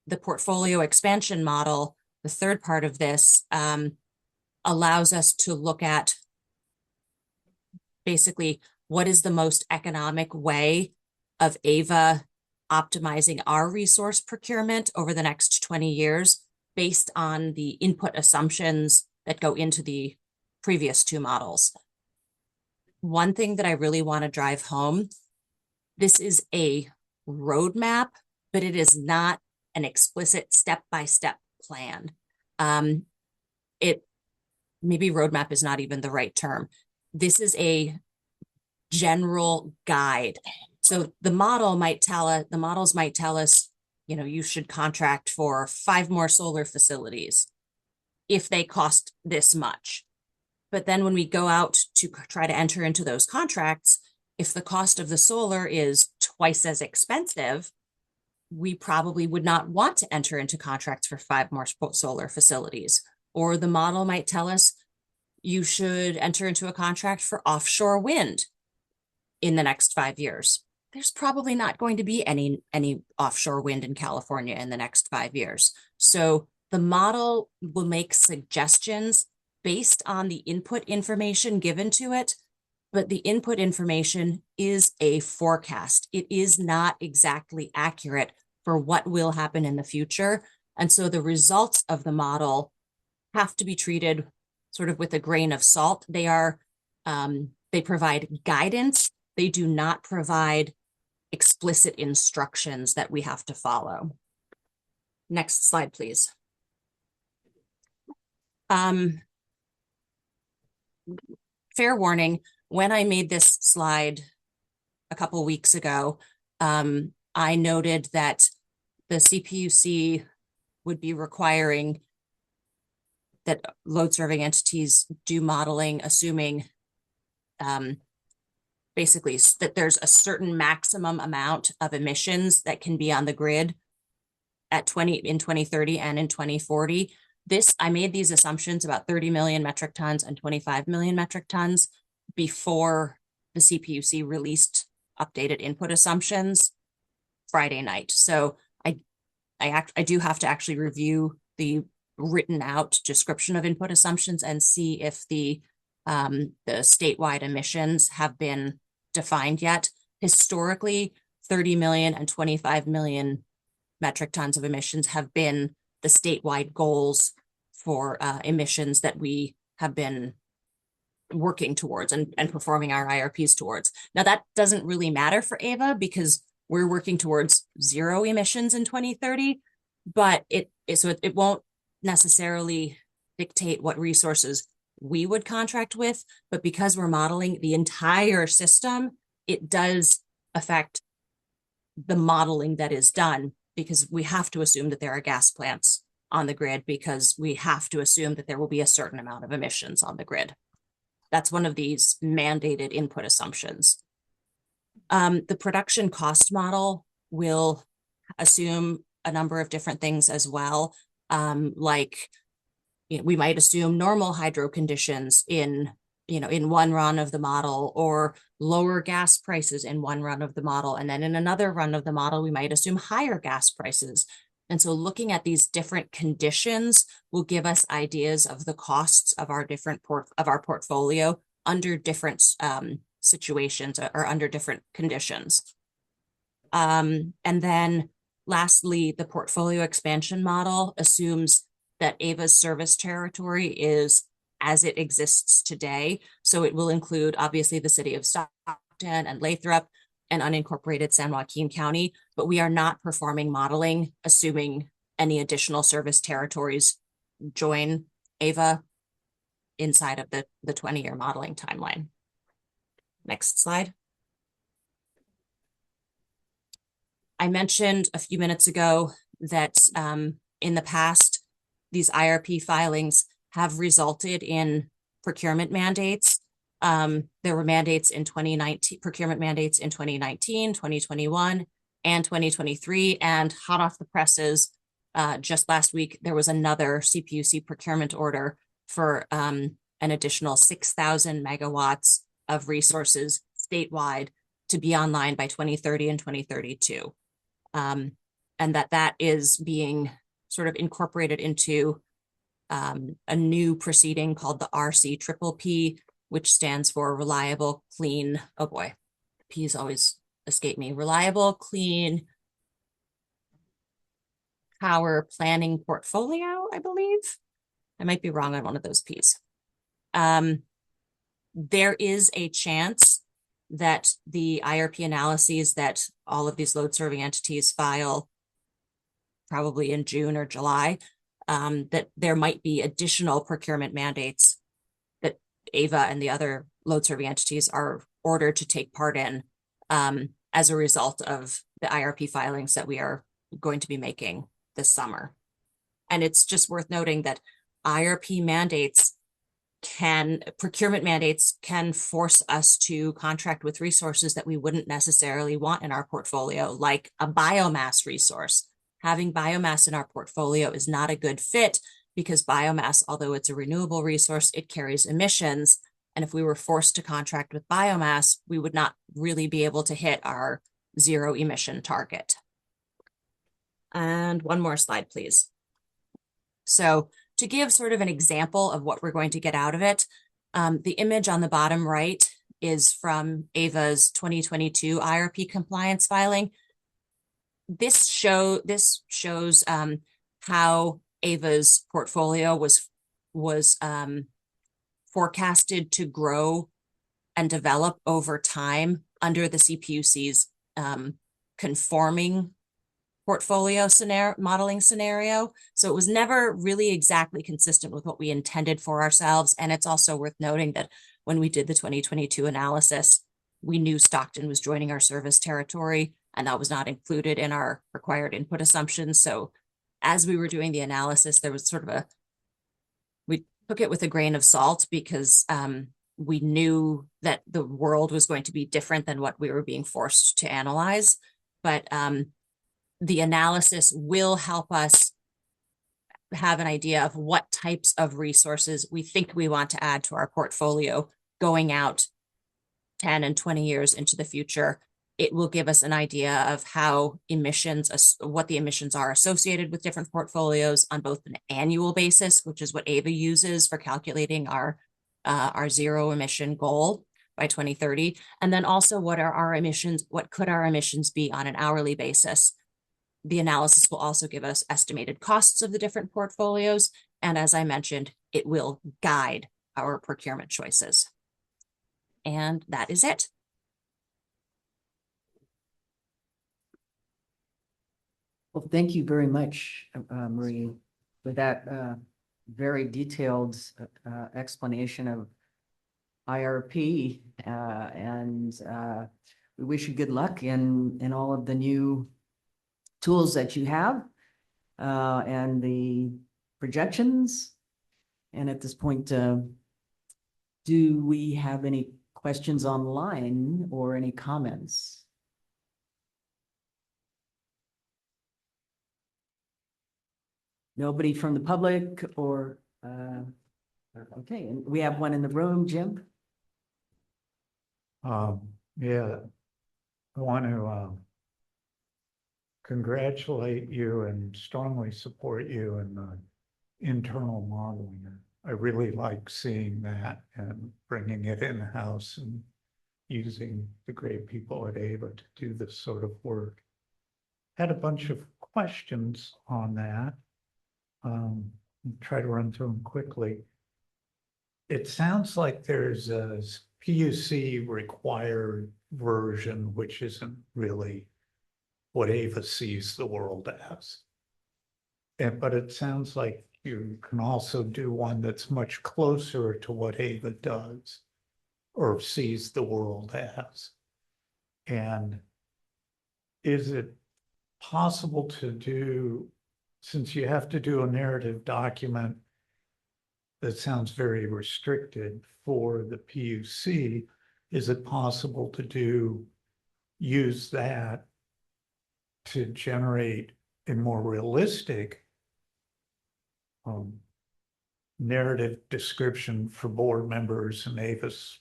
the portfolio expansion model, the third part of this, allows us to look at basically what is the most economic way of AVA optimizing our resource procurement over the next 20 years based on the input assumptions that go into the previous two models. One thing that I really want to drive home, this is a roadmap, but it is not an explicit step-by-step plan. Maybe roadmap is not even the right term. This is a general guide. So the models might tell us, you know, you should contract for 5 more solar facilities if they cost this much. But then when we go out to try to enter into those contracts, if the cost of the solar is twice as expensive, we probably would not want to enter into contracts for 5 more solar facilities. Or the model might tell us you should enter into a contract for offshore wind in the next 5 years. There's probably not going to be any offshore wind in California in the next 5 years. So the model will make suggestions based on the input information given to it, but the input information is a forecast. It is not exactly accurate for what will happen in the future. And so the results of the model have to be treated sort of with a grain of salt. They provide guidance. They do not provide explicit instructions that we have to follow. Next slide, please. Fair warning, when I made this slide a couple weeks ago, I noted that the CPUC would be requiring that load serving entities do modeling, assuming basically that there's a certain maximum amount of emissions that can be on the grid in 2030 and in 2040. I made these assumptions about 30 million metric tons and 25 million metric tons before the CPUC released updated input assumptions Friday night. So I do have to actually review the written out description of input assumptions and see if the statewide emissions have been defined yet. Historically, 30 million and 25 million metric tons of emissions have been the statewide goals for emissions that we have been working towards and performing our IRPs towards. Now, that doesn't really matter for AVA because we're working towards 0 emissions in 2030, but it won't necessarily dictate what resources we would contract with, but because we're modeling the entire system, it does affect the modeling that is done because we have to assume that there are gas plants on the grid because we have to assume that there will be a certain amount of emissions on the grid. That's one of these mandated input assumptions. The production cost model will assume a number of different things as well, like we might assume normal hydro conditions in one run of the model, or lower gas prices in one run of the model. And then in another run of the model, we might assume higher gas prices. And so looking at these different conditions will give us ideas of the costs of our portfolio under different situations or under different conditions. And then lastly, the portfolio expansion model assumes that AVA's service territory is as it exists today. So it will include obviously the city of Stockton and Lathrop and unincorporated San Joaquin County, but we are not performing modeling assuming any additional service territories join AVA inside of the 20-year modeling timeline. Next slide. I mentioned a few minutes ago that in the past, these IRP filings have resulted in procurement mandates. There were mandates in 2019, procurement mandates in 2019, 2021, and 2023. And hot off the presses, just last week, there was another CPUC procurement order for an additional 6,000 megawatts of resources statewide to be online by 2030 and 2032. And that is being sort of incorporated into a new proceeding called the RCPP, which stands for Reliable, Clean, oh boy, P's always escape me, Reliable, Clean Power Planning Portfolio, I believe. I might be wrong on one of those P's. There is a chance that the IRP analyses that all of these load serving entities file probably in June or July, that there might be additional procurement mandates that AVA and the other load serving entities are ordered to take part in as a result of the IRP filings that we are going to be making this summer. And it's just worth noting that IRP mandates procurement mandates can force us to contract with resources that we wouldn't necessarily want in our portfolio, like a biomass resource. Having biomass in our portfolio is not a good fit because biomass, although it's a renewable resource, it carries emissions. And if we were forced to contract with biomass, we would not really be able to hit our zero emission target. And one more slide, please. So to give sort of an example of what we're going to get out of it, the image on the bottom right is from AVA's 2022 IRP compliance filing. This shows how AVA's portfolio was forecasted to grow and develop over time under the CPUC's conforming portfolio modeling scenario. So it was never really exactly consistent with what we intended for ourselves. And it's also worth noting that when we did the 2022 analysis, we knew Stockton was joining our service territory, and that was not included in our required input assumptions. So as we were doing the analysis, there was sort of we took it with a grain of salt because we knew that the world was going to be different than what we were being forced to analyze. But the analysis will help us have an idea of what types of resources we think we want to add to our portfolio going out 10 and 20 years into the future. It will give us an idea of how what the emissions are associated with different portfolios on both an annual basis, which is what AVA uses for calculating our zero emission goal by 2030. And then also what could our emissions be on an hourly basis. The analysis will also give us estimated costs of the different portfolios. And as I mentioned, it will guide our procurement choices. And that is it. Well, thank you very much, Marie, for that very detailed explanation of IRP. And we wish you good luck in all of the new tools that you have and the projections. And at this point, do we have any questions online or any comments? Nobody from the public or, okay, and we have one in the room, Jim? Yeah, I want to congratulate you and strongly support you in the internal modeling. I really like seeing that and bringing it in-house and using the great people at AVA to do this sort of work. Had a bunch of questions on that. Try to run through them quickly. It sounds like there's a PUC required version, which isn't really what AVA sees the world as. But it sounds like you can also do one that's much closer to what AVA does or sees the world as. And is it possible to do, since you have to do a narrative document that sounds very restricted for the PUC, is it possible to use that to generate a more realistic narrative description for board members and AVAS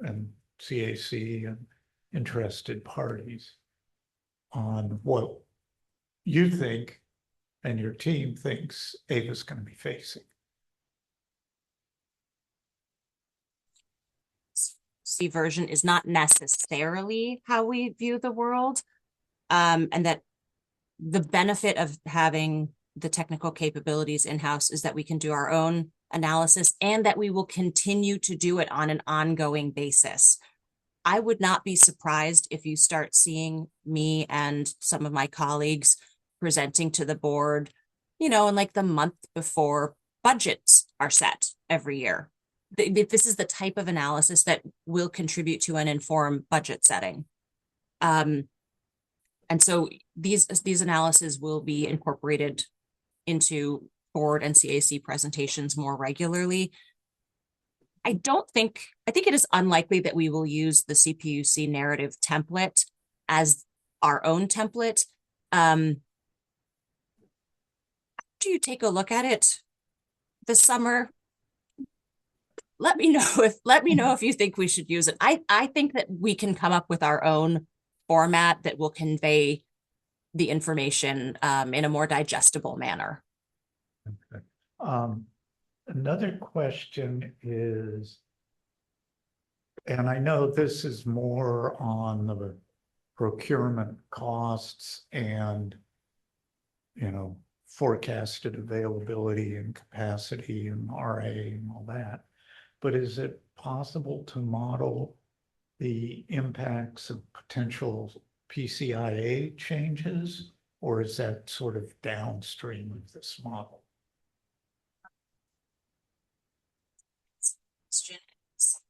and CAC and interested parties on what you think and your team thinks AVA's going to be facing? C version is not necessarily how we view the world, and that the benefit of having the technical capabilities in-house is that we can do our own analysis and that we will continue to do it on an ongoing basis. I would not be surprised if you start seeing me and some of my colleagues presenting to the board, in like the month before budgets are set every year. This is the type of analysis that will contribute to an informed budget setting. And so these analyses will be incorporated into board and CAC presentations more regularly. I think it is unlikely that we will use the CPUC narrative template as our own template. After you take a look at it this summer, let me know if you think we should use it. I think that we can come up with our own format that will convey the information in a more digestible manner. Okay. Another question is, and I know this is more on the procurement costs and, forecasted availability and capacity and RA and all that, but is it possible to model the impacts of potential PCIA changes, or is that sort of downstream of this model?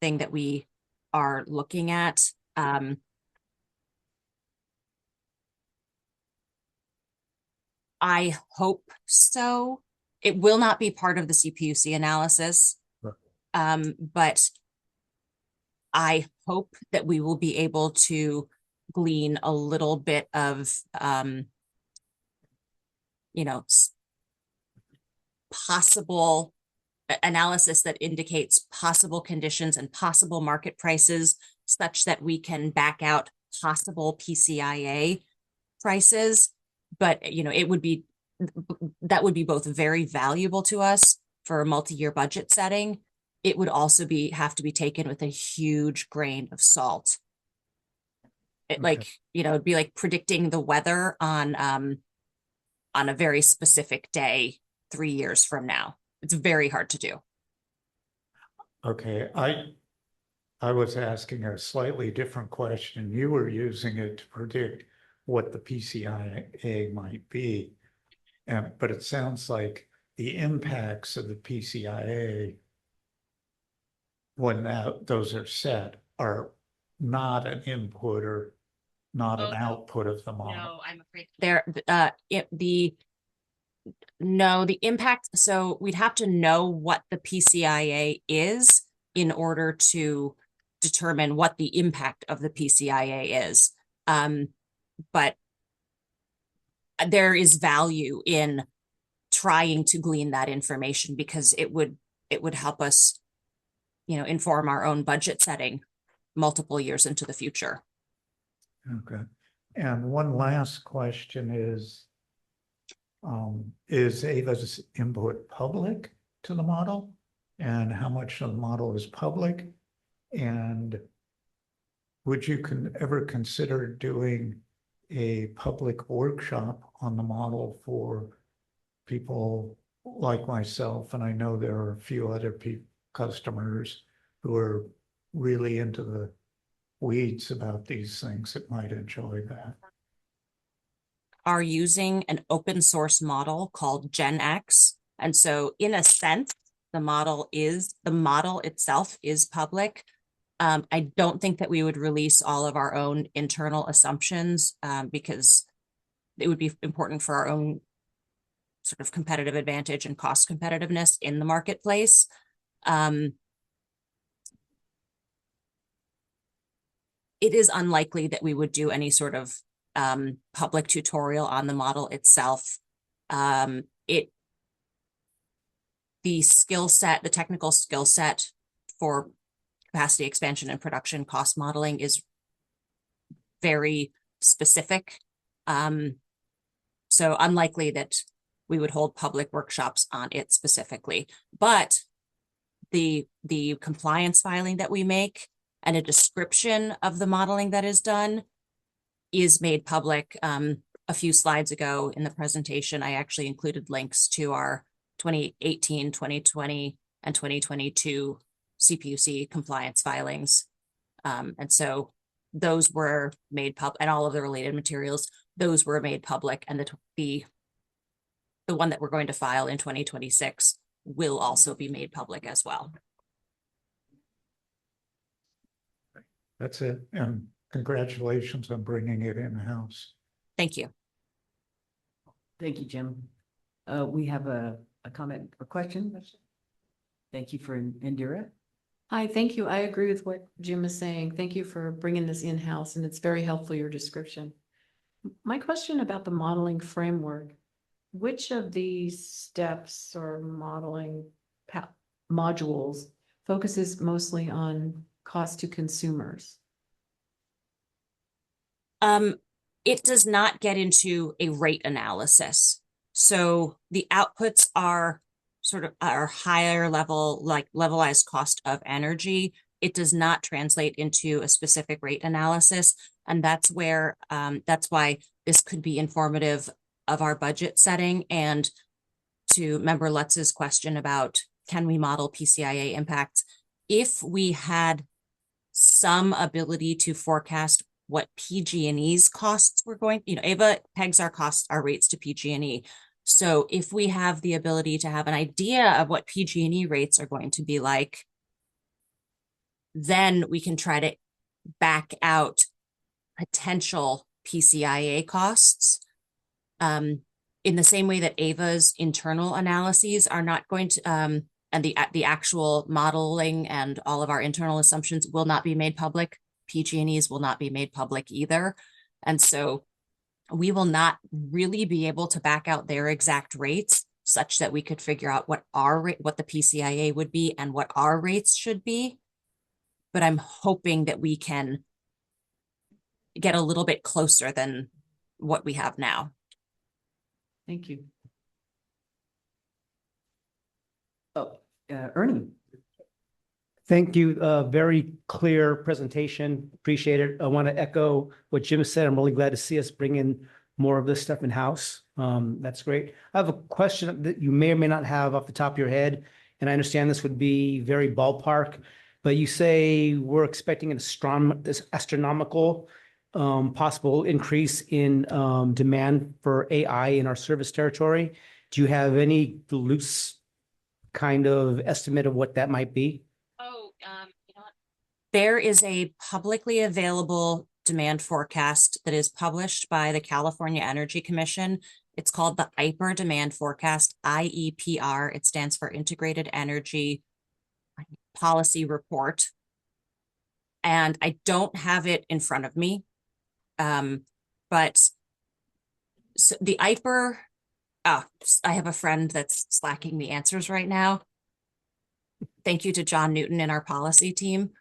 Thing that we are looking at. I hope so. It will not be part of the CPUC analysis, but I hope that we will be able to glean a little bit of, possible analysis that indicates possible conditions and possible market prices such that we can back out possible PCIA prices. But, that would be both very valuable to us for a multi-year budget setting. It would also have to be taken with a huge grain of salt. It'd be like predicting the weather on a very specific day 3 years from now. It's very hard to do. Okay, I was asking a slightly different question. You were using it to predict what the PCIA might be. But it sounds like the impacts of the PCIA, when those are set, are not an input or not an output of the model. No, I'm afraid the impact. So we'd have to know what the PCIA is in order to determine what the impact of the PCIA is. But there is value in trying to glean that information because it would help us, inform our own budget setting multiple years into the future. Okay. And one last question is Ava's input public to the model? And how much of the model is public? And would you ever consider doing a public workshop on the model for people like myself? And I know there are a few other customers who are really into the weeds about these things that might enjoy that. Are using an open source model called GenX. And so in a sense, the model itself is public. I don't think that we would release all of our own internal assumptions because it would be important for our own sort of competitive advantage and cost competitiveness in the marketplace. It is unlikely that we would do any sort of public tutorial on the model itself. The technical skill set for capacity expansion and production cost modeling is very specific. So unlikely that we would hold public workshops on it specifically, but the compliance filing that we make and a description of the modeling that is done is made public. A few slides ago in the presentation, I actually included links to our 2018, 2020 and 2022 CPUC compliance filings. And so those were made public, and all of the related materials, those were made public, and the one that we're going to file in 2026 will also be made public as well. That's it. And congratulations on bringing it in-house. Thank you. Thank you, Jim. We have a comment or question. Thank you for Indira. Hi, thank you. I agree with what Jim is saying. Thank you for bringing this in-house, and it's very helpful, your description. My question about the modeling framework, which of these steps or modeling modules focuses mostly on cost to consumers? It does not get into a rate analysis. So the outputs are sort of our higher level, like levelized cost of energy. It does not translate into a specific rate analysis. And that's where, that's why this could be informative of our budget setting. And to Member Lutz's question about, can we model PCIA impacts? If we had some ability to forecast what PG&E's costs were going, AVA pegs our costs, our rates to PG&E. So if we have the ability to have an idea of what PG&E rates are going to be like, then we can try to back out potential PCIA costs. In the same way that AVA's internal analyses are not going to, and the actual modeling and all of our internal assumptions will not be made public. PG&E's will not be made public either. And so we will not really be able to back out their exact rates such that we could figure out what the PCIA would be and what our rates should be. But I'm hoping that we can get a little bit closer than what we have now. Thank you. Ernie. Thank you. Very clear presentation. Appreciate it. I want to echo what Jim said. I'm really glad to see us bring in more of this stuff in-house. That's great. I have a question that you may or may not have off the top of your head, and I understand this would be very ballpark, but you say we're expecting this astronomical possible increase in demand for AI in our service territory. Do you have any loose kind of estimate of what that might be? There is a publicly available demand forecast that is published by the California Energy Commission. It's called the IEPR Demand Forecast, IEPR. It stands for Integrated Energy Policy Report. And I don't have it in front of me. But so the IEPR, I have a friend that's slacking the answers right now. Thank you to John Newton and our policy team.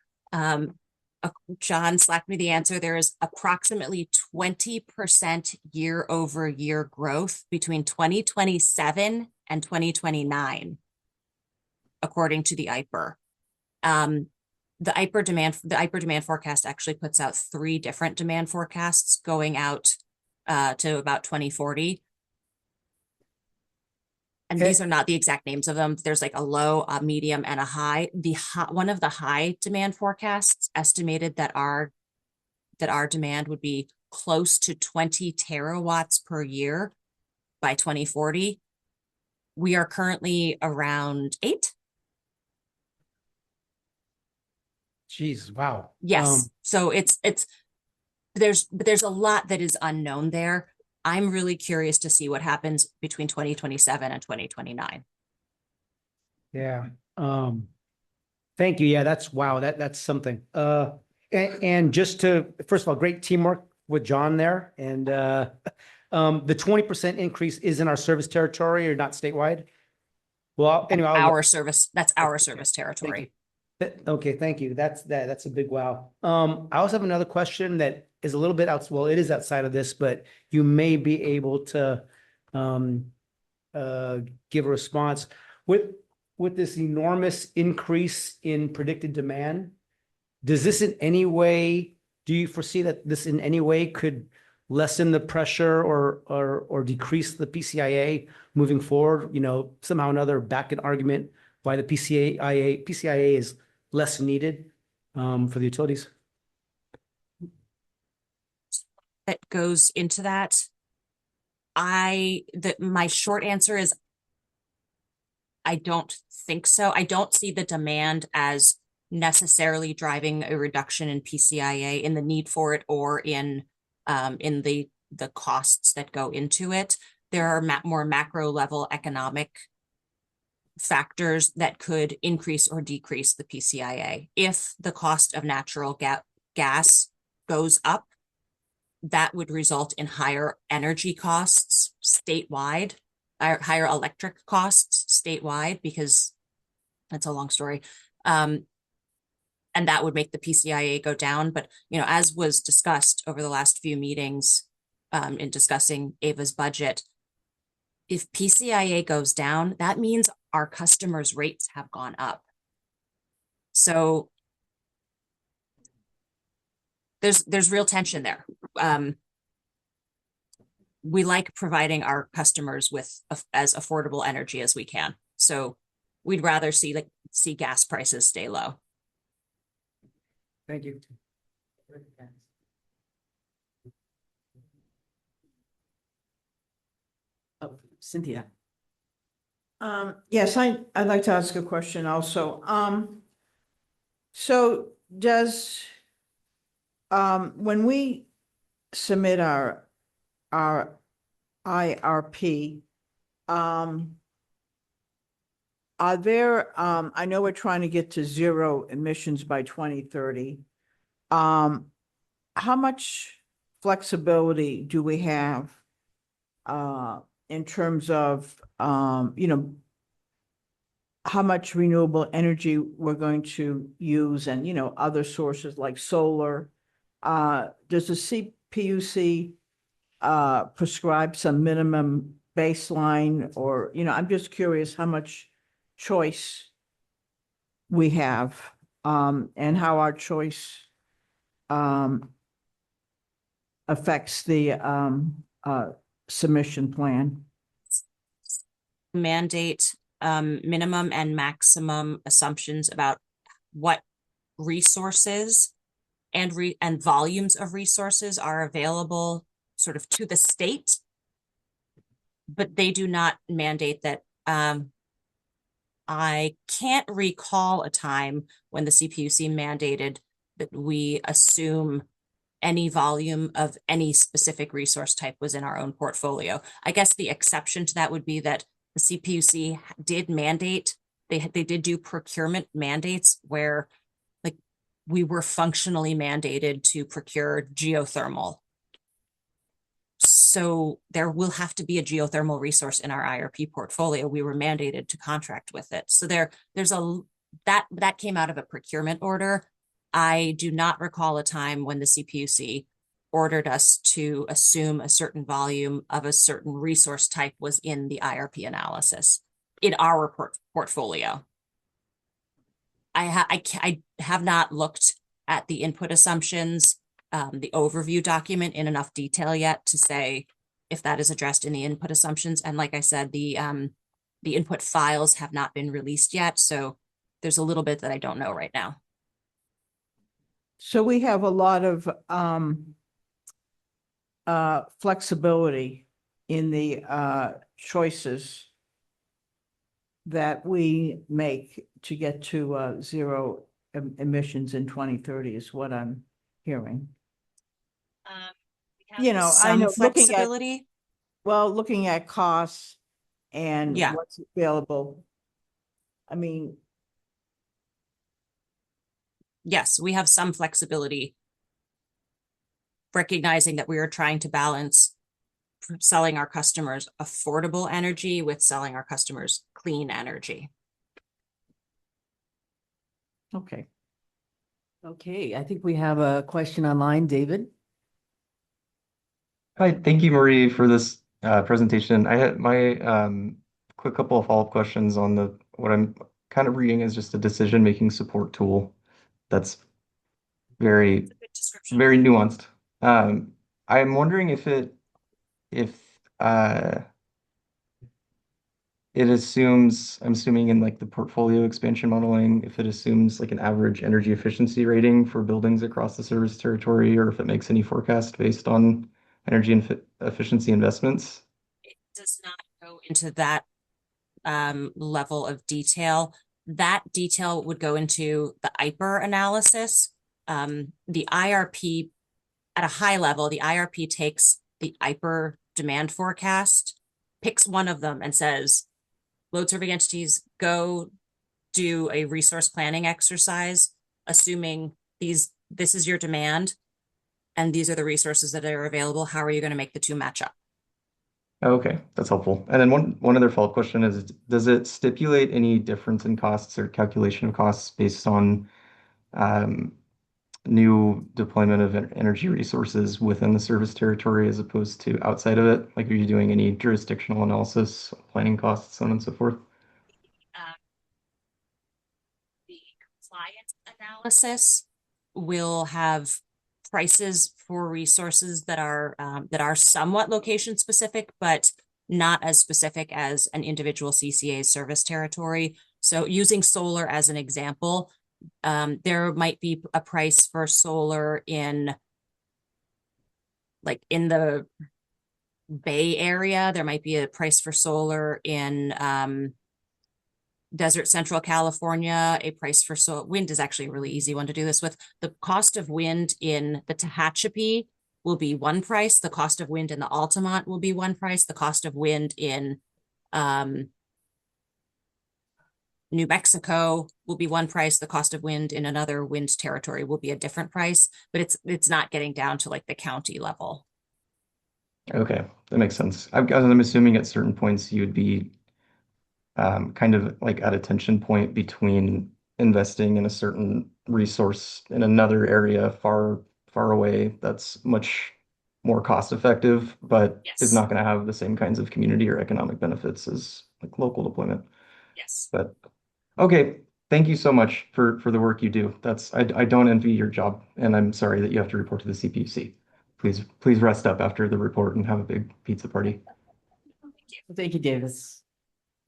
John slacked me the answer. There is approximately 20% year-over-year growth between 2027 and 2029, according to the IEPR. The IEPR demand forecast actually puts out 3 different demand forecasts going out to about 2040. And these are not the exact names of them. There's like a low, a medium, and a high. One of the high demand forecasts estimated that our demand would be close to 20 terawatts per year by 2040. We are currently around 8. Jeez, wow. Yes. So there's a lot that is unknown there. I'm really curious to see what happens between 2027 and 2029. Yeah. Thank you. Yeah, that's wow. That's something. And just to, first of all, great teamwork with John there. And the 20% increase is in our service territory or not statewide? Well, anyway, That's our service territory. Okay, thank you. That's a big wow. I also have another question that is a little bit it is outside of this, but you may be able to give a response. With this enormous increase in predicted demand, does this in any way, do you foresee that this in any way could lessen the pressure or decrease the PCIA moving forward? Somehow or another back an argument why the PCIA is less needed for the utilities. That goes into that. My short answer is I don't think so. I don't see the demand as necessarily driving a reduction in PCIA, in the need for it, or in the costs that go into it. There are more macro level economic factors that could increase or decrease the PCIA. If the cost of natural gas goes up, that would result in higher energy costs statewide, or higher electric costs statewide, because that's a long story. And that would make the PCIA go down. But, as was discussed over the last few meetings in discussing Ava's budget, if PCIA goes down, that means our customers' rates have gone up. So there's real tension there. We like providing our customers with as affordable energy as we can. So we'd rather see gas prices stay low. Thank you. Oh, Cynthia. Yes, I'd like to ask a question also. So does, when we submit our IRP, are there, I know we're trying to get to zero emissions by 2030. How much flexibility do we have in terms of, how much renewable energy we're going to use, and, other sources like solar? Does the CPUC prescribe some minimum baseline, or, I'm just curious how much choice we have, and how our choice affects the submission plan. Mandate minimum and maximum assumptions about what resources and volumes of resources are available sort of to the state, but they do not mandate that. I can't recall a time when the CPUC mandated that we assume any volume of any specific resource type was in our own portfolio. I guess the exception to that would be that the CPUC did mandate, they did do procurement mandates where we were functionally mandated to procure geothermal. So there will have to be a geothermal resource in our IRP portfolio. We were mandated to contract with it. So there's that came out of a procurement order. I do not recall a time when the CPUC ordered us to assume a certain volume of a certain resource type was in the IRP analysis in our portfolio. I have not looked at the input assumptions, the overview document in enough detail yet to say if that is addressed in the input assumptions. And like I said, the input files have not been released yet. So there's a little bit that I don't know right now. So we have a lot of flexibility in the choices that we make to get to zero emissions in 2030 is what I'm hearing. I know, Flexibility. looking at costs and Yeah. what's available. I mean, Yes, we have some flexibility, recognizing that we are trying to balance selling our customers affordable energy with selling our customers clean energy. okay. Okay, I think we have a question online, David. Hi, thank you, Marie, for this presentation. I had my quick couple of follow-up questions on what I'm kind of reading as just a decision-making support tool that's very, Good description. very nuanced. I'm wondering if it assumes, I'm assuming in like the portfolio expansion modeling, if it assumes like an average energy efficiency rating for buildings across the service territory, or if it makes any forecast based on energy and efficiency investments. It does not go into that level of detail. That detail would go into the IPER analysis. The IRP, at a high level, the IRP takes the IPER demand forecast, picks one of them and says, load serving entities, go do a resource planning exercise, assuming this is your demand and these are the resources that are available. How are you going to make the two match up? Okay, that's helpful. And then one other follow-up question is, does it stipulate any difference in costs or calculation of costs based on new deployment of energy resources within the service territory as opposed to outside of it? Like, are you doing any jurisdictional analysis, planning costs, so on and so forth? The compliance analysis will have prices for resources that are somewhat location specific, but not as specific as an individual CCA service territory. So using solar as an example, there might be a price for solar in the Bay Area. There might be a price for solar in Desert Central California. A price for wind is actually a really easy one to do this with. The cost of wind in the Tehachapi will be one price. The cost of wind in the Altamont will be one price. The cost of wind in New Mexico will be one price. The cost of wind in another wind territory will be a different price, but it's not getting down to like the county level. Okay, that makes sense. I'm assuming at certain points you'd be kind of like at a tension point between investing in a certain resource in another area far away that's much more cost effective, but is Yes. not going to have the same kinds of community or economic benefits as like local deployment. Yes. But okay, thank you so much for the work you do. I don't envy your job, and I'm sorry that you have to report to the CPUC. Please rest up after the report and have a big pizza party. Thank you, Davis.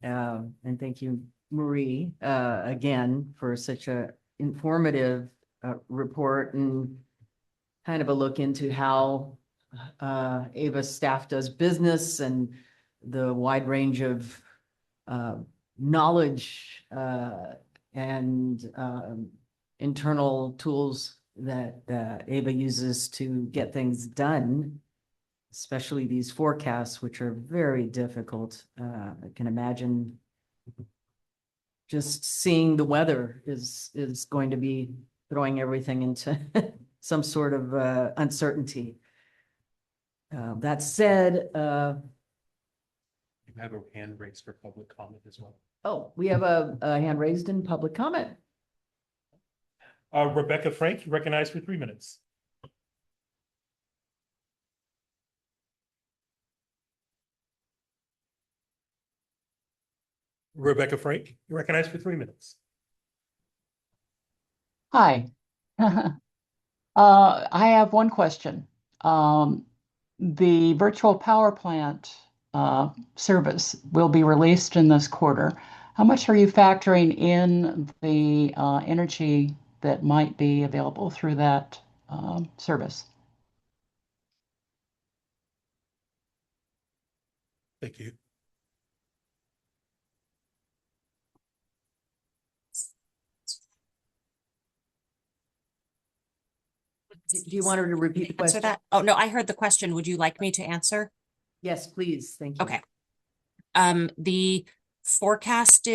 And thank you, Marie, again, for such a informative report and kind of a look into how Ava's staff does business and the wide range of knowledge and internal tools that Ava uses to get things done, especially these forecasts, which are very difficult. I can imagine just seeing the weather is going to be throwing everything into some sort of uncertainty. That said, You have a hand raised for public comment as well. oh, we have a hand raised in public comment. Rebecca Frank, you recognized for 3 minutes. Rebecca Frank, you recognized for 3 minutes. Hi. I have one question. The virtual power plant service will be released in this quarter. How much are you factoring in the energy that might be available through that service? Thank you. Do you want her to repeat the Answer question? that? Oh, no, I heard the question. Would you like me to answer? Yes, please. Thank you. Okay. The forecast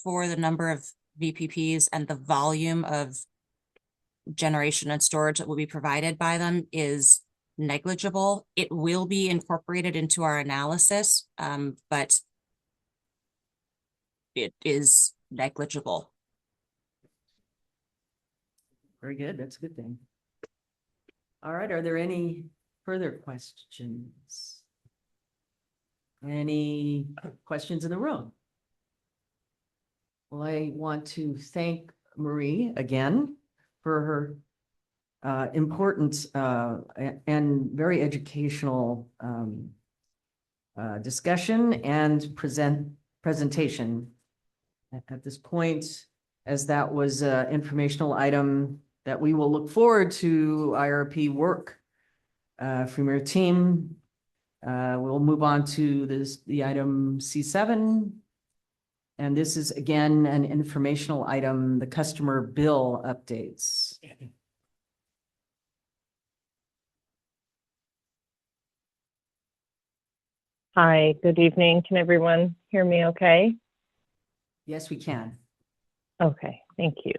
for the number of VPPs and the volume of generation and storage that will be provided by them is negligible. It will be incorporated into our analysis, but it is negligible. Very good. That's a good thing. All right. Are there any further questions? Any questions in the room? Well, I want to thank Marie again for her important and very educational discussion and presentation. At this point, as that was an informational item that we will look forward to IRP work from your team. We'll move on to the item C7. And this is again, an informational item, the customer bill updates. Hi, good evening. Can everyone hear me okay? Yes, we can. Okay, thank you.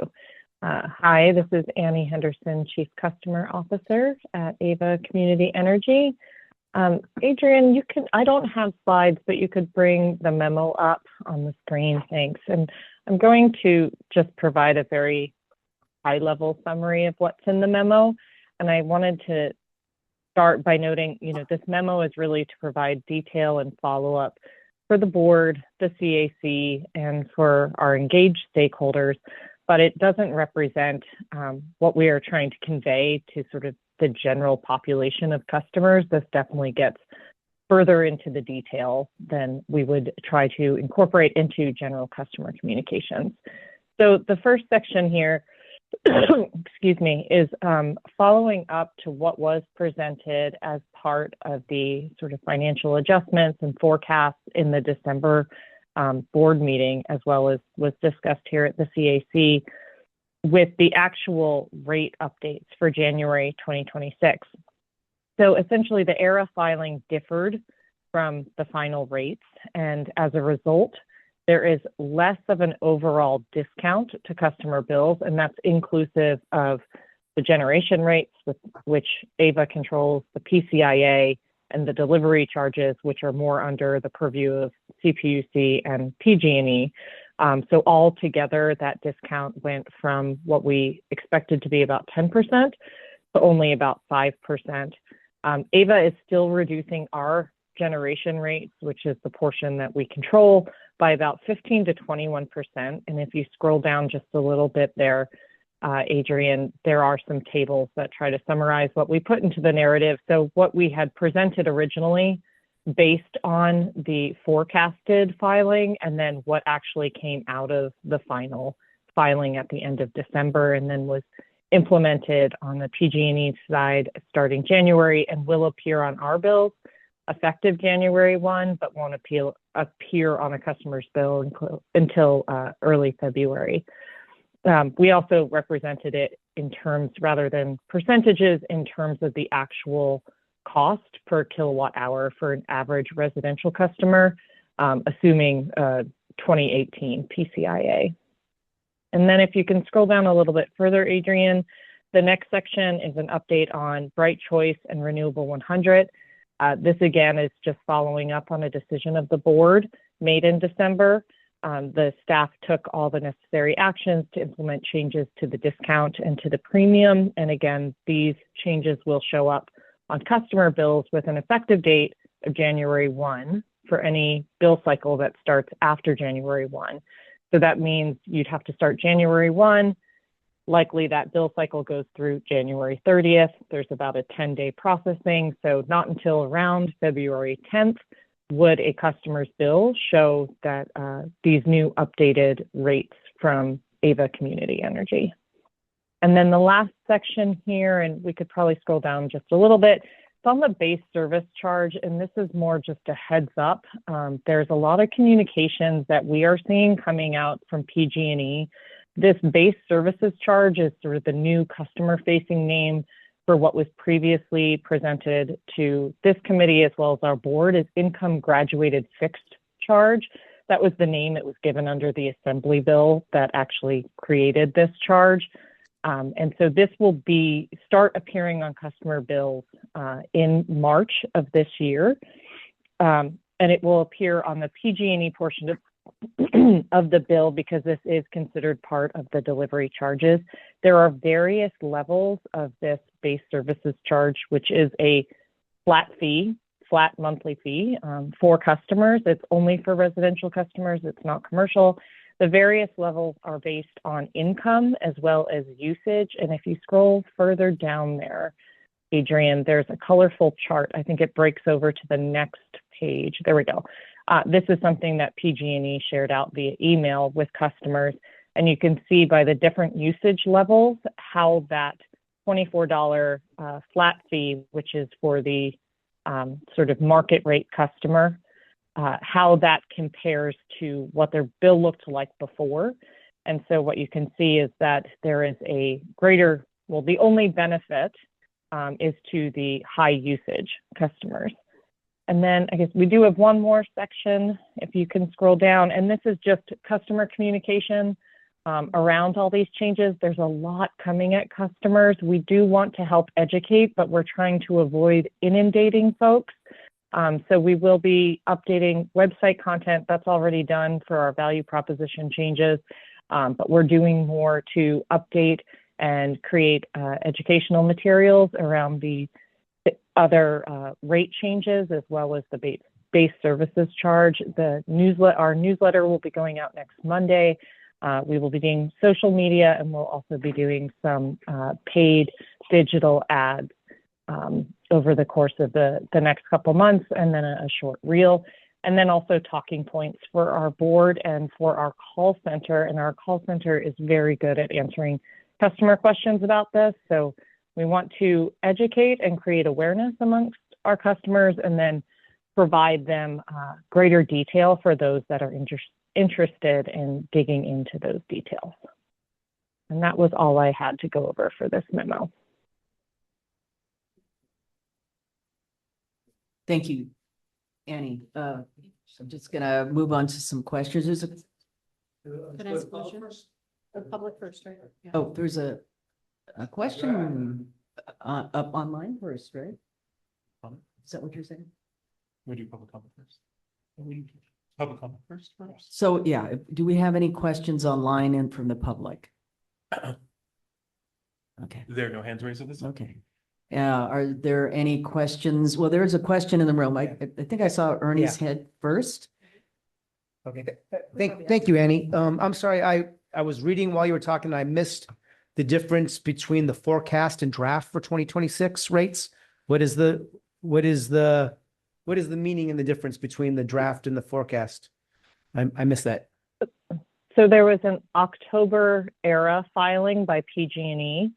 Hi, this is Annie Henderson, Chief Customer Officer at Ava Community Energy. Adrian, I don't have slides, but you could bring the memo up on the screen, thanks. And I'm going to just provide a very high-level summary of what's in the memo. And I wanted to start by noting, this memo is really to provide detail and follow-up for the board, the CAC, and for our engaged stakeholders, but it doesn't represent what we are trying to convey to sort of the general population of customers. This definitely gets further into the detail than we would try to incorporate into general customer communications. So the first section here, excuse me, is following up to what was presented as part of the sort of financial adjustments and forecasts in the December board meeting, as well as was discussed here at the CAC, with the actual rate updates for January 2026. So essentially the ERA filing differed from the final rates, and as a result, there is less of an overall discount to customer bills, and that's inclusive of the generation rates, with which Ava controls, the PCIA, and the delivery charges, which are more under the purview of CPUC and PG&E. So altogether, that discount went from what we expected to be about 10% to only about 5%. Ava is still reducing our generation rates, which is the portion that we control, by about 15 to 21%. And if you scroll down just a little bit there, Adrian, there are some tables that try to summarize what we put into the narrative. So what we had presented originally, based on the forecasted filing, and then what actually came out of the final filing at the end of December, and then was implemented on the PG&E side starting January, and will appear on our bills effective January 1, but won't appear on a customer's bill until early February. We also represented it in terms, rather than percentages, in terms of the actual cost per kilowatt hour for an average residential customer, assuming 2018 PCIA. And then if you can scroll down a little bit further, Adrian, the next section is an update on Bright Choice and Renewable 100. This again is just following up on a decision of the board made in December. The staff took all the necessary actions to implement changes to the discount and to the premium. And again, these changes will show up on customer bills with an effective date of January 1 for any bill cycle that starts after January 1. So that means you'd have to start January 1. Likely that bill cycle goes through January 30th. There's about a 10-day processing. So not until around February 10th would a customer's bill show that these new updated rates from Ava Community Energy. And then the last section here, and we could probably scroll down just a little bit, it's on the base service charge, and this is more just a heads up. There's a lot of communications that we are seeing coming out from PG&E. This base services charge is sort of the new customer-facing name for what was previously presented to this committee as well as our board as income graduated fixed charge. That was the name it was given under the Assembly bill that actually created this charge. And so this will start appearing on customer bills in March of this year. And it will appear on the PG&E portion of the bill because this is considered part of the delivery charges. There are various levels of this base services charge, which is a flat monthly fee for customers. It's only for residential customers. It's not commercial. The various levels are based on income as well as usage. And if you scroll further down there, Adrian, there's a colorful chart. I think it breaks over to the next page. There we go. This is something that PG&E shared out via email with customers. And you can see by the different usage levels how that $24 flat fee, which is for the sort of market rate customer, how that compares to what their bill looked like before. And so what you can see is that there is a greater, well, the only benefit is to the high usage customers. And then I guess we do have one more section, if you can scroll down, and this is just customer communication around all these changes. There's a lot coming at customers. We do want to help educate, but we're trying to avoid inundating folks. So we will be updating website content that's already done for our value proposition changes, but we're doing more to update and create educational materials around the other rate changes, as well as the base services charge. Our newsletter will be going out next Monday. We will be doing social media, and we'll also be doing some paid digital ads over the course of the next couple months, and then a short reel, and then also talking points for our board and for our call center. And our call center is very good at answering customer questions about this. So we want to educate and create awareness amongst our customers, and then provide them greater detail for those that are interested in digging into those details. And that was all I had to go over for this memo. Thank you, Annie. So I'm just gonna move on to some questions. Can I ask a question? The public first, right? Yeah. Oh, there's a question up online first, right? Is that what you're saying? We do public comment first. Public comment first. So, yeah, do we have any questions online and from the public? Okay, There are no hands raised at this. okay. Are there any questions? Well, there is a question in the room. I think I saw Ernie's head first. Okay, thank you, Annie. I'm sorry, I was reading while you were talking, and I missed the difference between the forecast and draft for 2026 rates. What is the meaning and the difference between the draft and the forecast? I missed that. So there was an October era filing by PG&E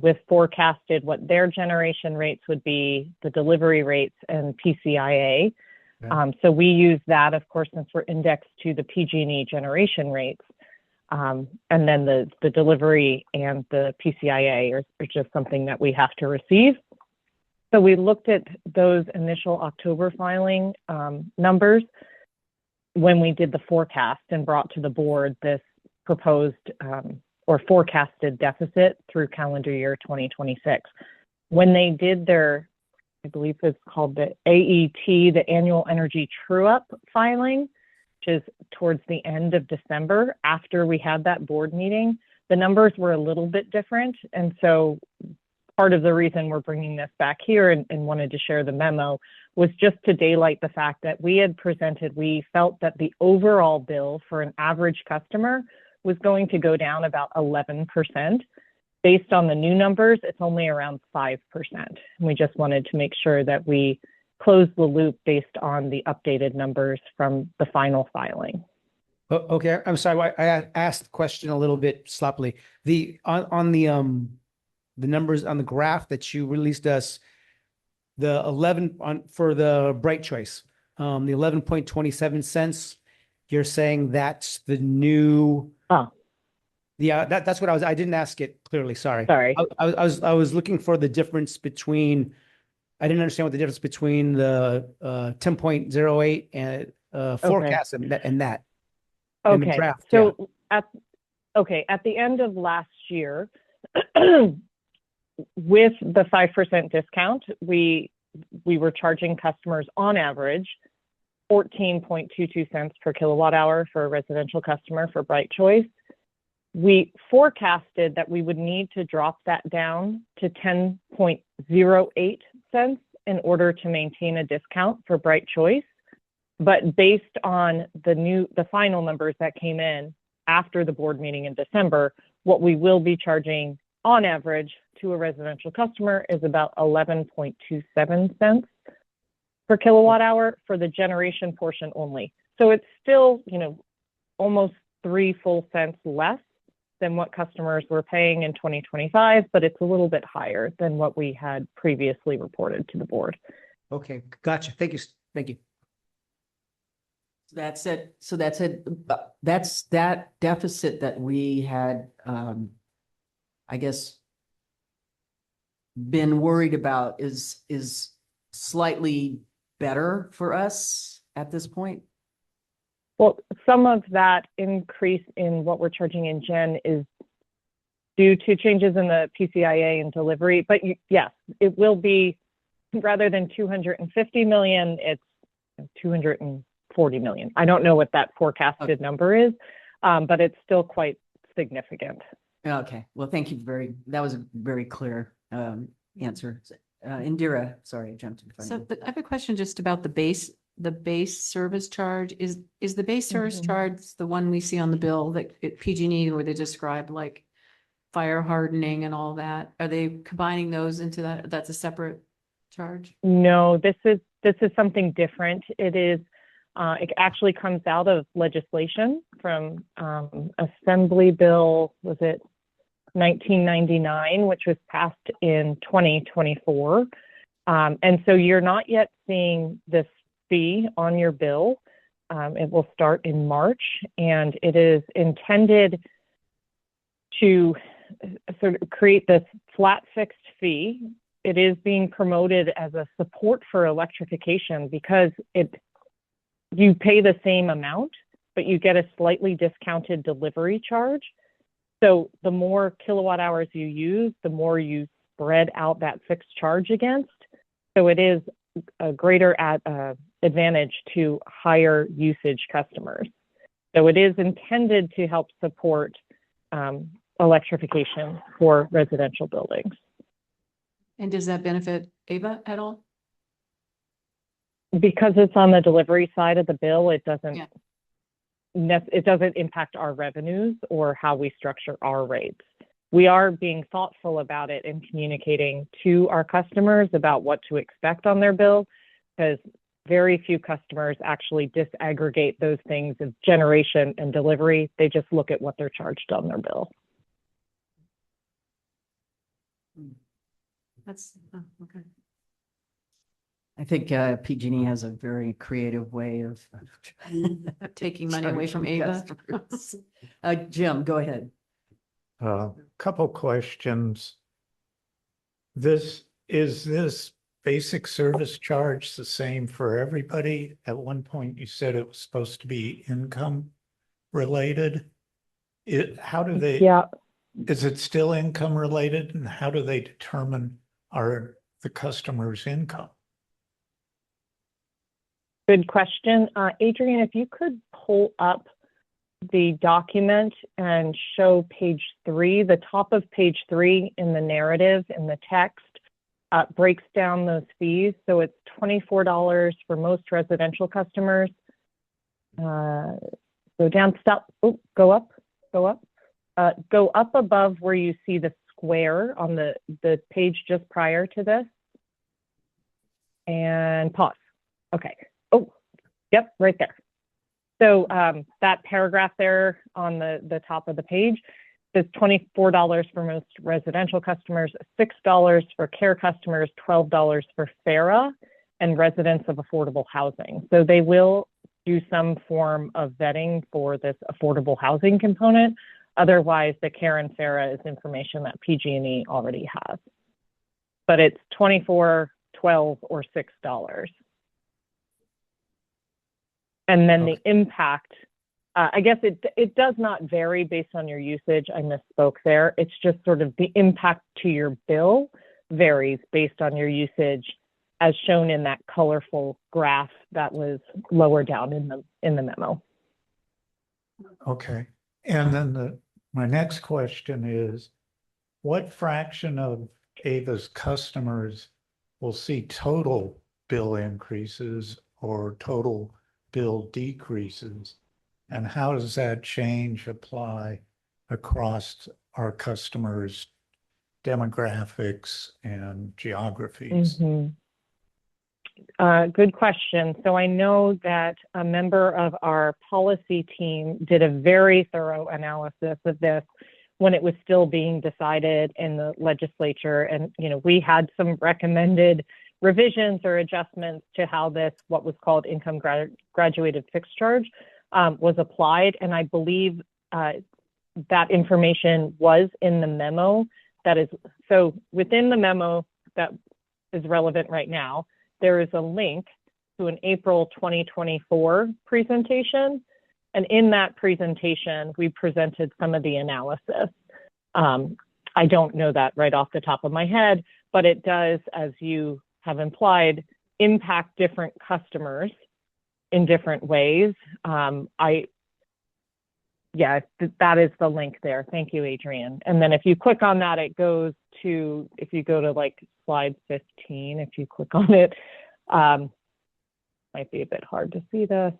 with forecasted what their generation rates would be, the delivery rates, and PCIA. So we use that, of course, since we're indexed to the PG&E generation rates. And then the delivery and the PCIA are just something that we have to receive. So we looked at those initial October filing numbers when we did the forecast and brought to the board this proposed or forecasted deficit through calendar year 2026. When they did their, I believe it's called the AET, the Annual Energy True-Up filing, which is towards the end of December, after we had that board meeting, the numbers were a little bit different. And so part of the reason we're bringing this back here and wanted to share the memo was just to daylight the fact that we had presented, we felt that the overall bill for an average customer was going to go down about 11%. Based on the new numbers, it's only around 5%. And we just wanted to make sure that we close the loop based on the updated numbers from the final filing. Okay, I'm sorry, I asked the question a little bit sloppily. On the numbers on the graph that you released us, the 11 for the Bright Choice, the 11.27 cents, you're saying that's the new. Oh. Yeah, that's what I didn't ask it clearly. Sorry. Sorry. I was looking for the difference between, I didn't understand what the difference between the 10.08 and forecast and that. And the Okay. draft, So at the end of last year, with the 5% discount, we were charging customers on average 14.22 cents per kilowatt hour for a residential customer for Bright Choice. We forecasted that we would need to drop that down to 10.08 cents in order to maintain a discount for Bright Choice. But based on the final numbers that came in after the board meeting in December, what we will be charging on average to a residential customer is about 11.27 cents. per kilowatt hour for the generation portion only. So it's still, almost 3 full cents less than what customers were paying in 2025, but it's a little bit higher than what we had previously reported to the board. Okay, gotcha. Thank you. Thank you. That's it. So that's it. That's that deficit that we had, I guess, been worried about is slightly better for us at this point. Well, some of that increase in what we're charging in gen is due to changes in the PCIA and delivery. But yes, it will be, rather than 250 million, it's 240 million. I don't know what that forecasted number is, but it's still quite significant. Okay, well, thank you that was a very clear answer. Indira, sorry, I jumped in front So of you. I have a question just about the base service charge. Is the base service charge the one we see on the bill that PG&E, where they describe like fire hardening and all that? Are they combining those into that? That's a separate charge? No, this is something different. It is, it actually comes out of legislation from Assembly Bill, was it 1999, which was passed in 2024. And so you're not yet seeing this fee on your bill. It will start in March, and it is intended to sort of create this flat fixed fee. It is being promoted as a support for electrification because you pay the same amount, but you get a slightly discounted delivery charge. So the more kilowatt hours you use, the more you spread out that fixed charge against. So it is a greater advantage to higher usage customers. So it is intended to help support electrification for residential buildings. And does that benefit Ava at all? Because it's on the delivery side of the bill, it doesn't Yeah. it doesn't impact our revenues or how we structure our rates. We are being thoughtful about it and communicating to our customers about what to expect on their bill, because very few customers actually disaggregate those things of generation and delivery. They just look at what they're charged on their bill. That's, okay. I think PG&E has a very creative way of Taking money away from Ava. customers. Jim, go ahead. Couple questions. Is this basic service charge the same for everybody? At one point, you said it was supposed to be income related. How do they? Yeah. Is it still income related, and how do they determine the customer's income? Good question. Adrian, if you could pull up the document and show page 3, the top of page 3 in the narrative, in the text, breaks down those fees. So it's $24 for most residential customers. Go down, stop, go up. Go up above where you see the square on the page just prior to this. And pause. Okay. Oh, yep, right there. So that paragraph there on the top of the page says $24 for most residential customers, $6 for care customers, $12 for FARA and residents of affordable housing. So they will do some form of vetting for this affordable housing component. Otherwise, the care and FARA is information that PG&E already has. But it's $24, $12, or $6. And then the impact, I guess it does not vary based on your usage. I misspoke there. It's just sort of the impact to your bill varies based on your usage, as shown in that colorful graph that was lower down in the memo. Okay. And then my next question is, what fraction of Ava's customers will see total bill increases or total bill decreases? And how does that change apply across our customers' demographics and geographies? good question. So I know that a member of our policy team did a very thorough analysis of this when it was still being decided in the legislature. And, we had some recommended revisions or adjustments to how this, what was called income graduated fixed charge, was applied. And I believe that information was in the memo that is, so within the memo that is relevant right now, there is a link to an April 2024 presentation. And in that presentation, we presented some of the analysis. I don't know that right off the top of my head, but it does, as you have implied, impact different customers in different ways. Yeah, that is the link there. Thank you, Adrian. And then if you click on that, it goes to, if you go to like slide 15, if you click on it, might be a bit hard to see this.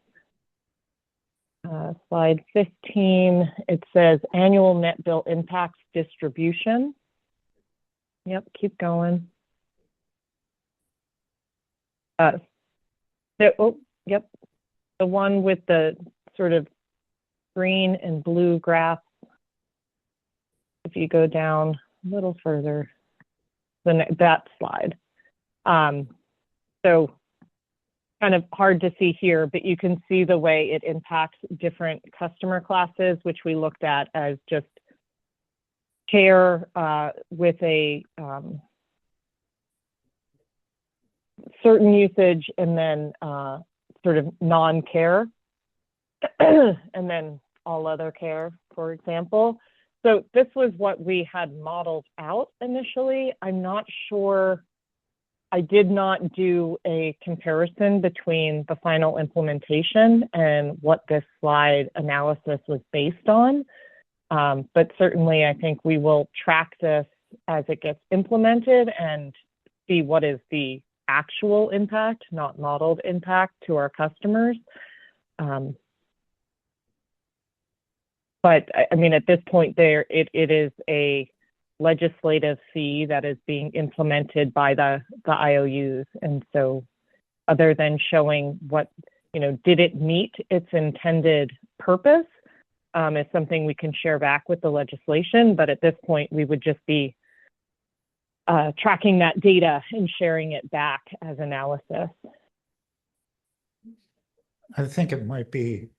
Slide 15, it says annual net bill impacts distribution. Yep, keep going. Yep, the one with the sort of green and blue graph. If you go down a little further, then that slide. So kind of hard to see here, but you can see the way it impacts different customer classes, which we looked at as just care with a certain usage, and then sort of non-care, and then all other care, for example. So this was what we had modeled out initially. I'm not sure, I did not do a comparison between the final implementation and what this slide analysis was based on. But certainly I think we will track this as it gets implemented and see what is the actual impact, not modeled impact, to our customers. But I mean, at this point there, it is a legislative fee that is being implemented by the IOUs. And so other than showing what, did it meet its intended purpose, is something we can share back with the legislation. But at this point, we would just be tracking that data and sharing it back as analysis. I think it might be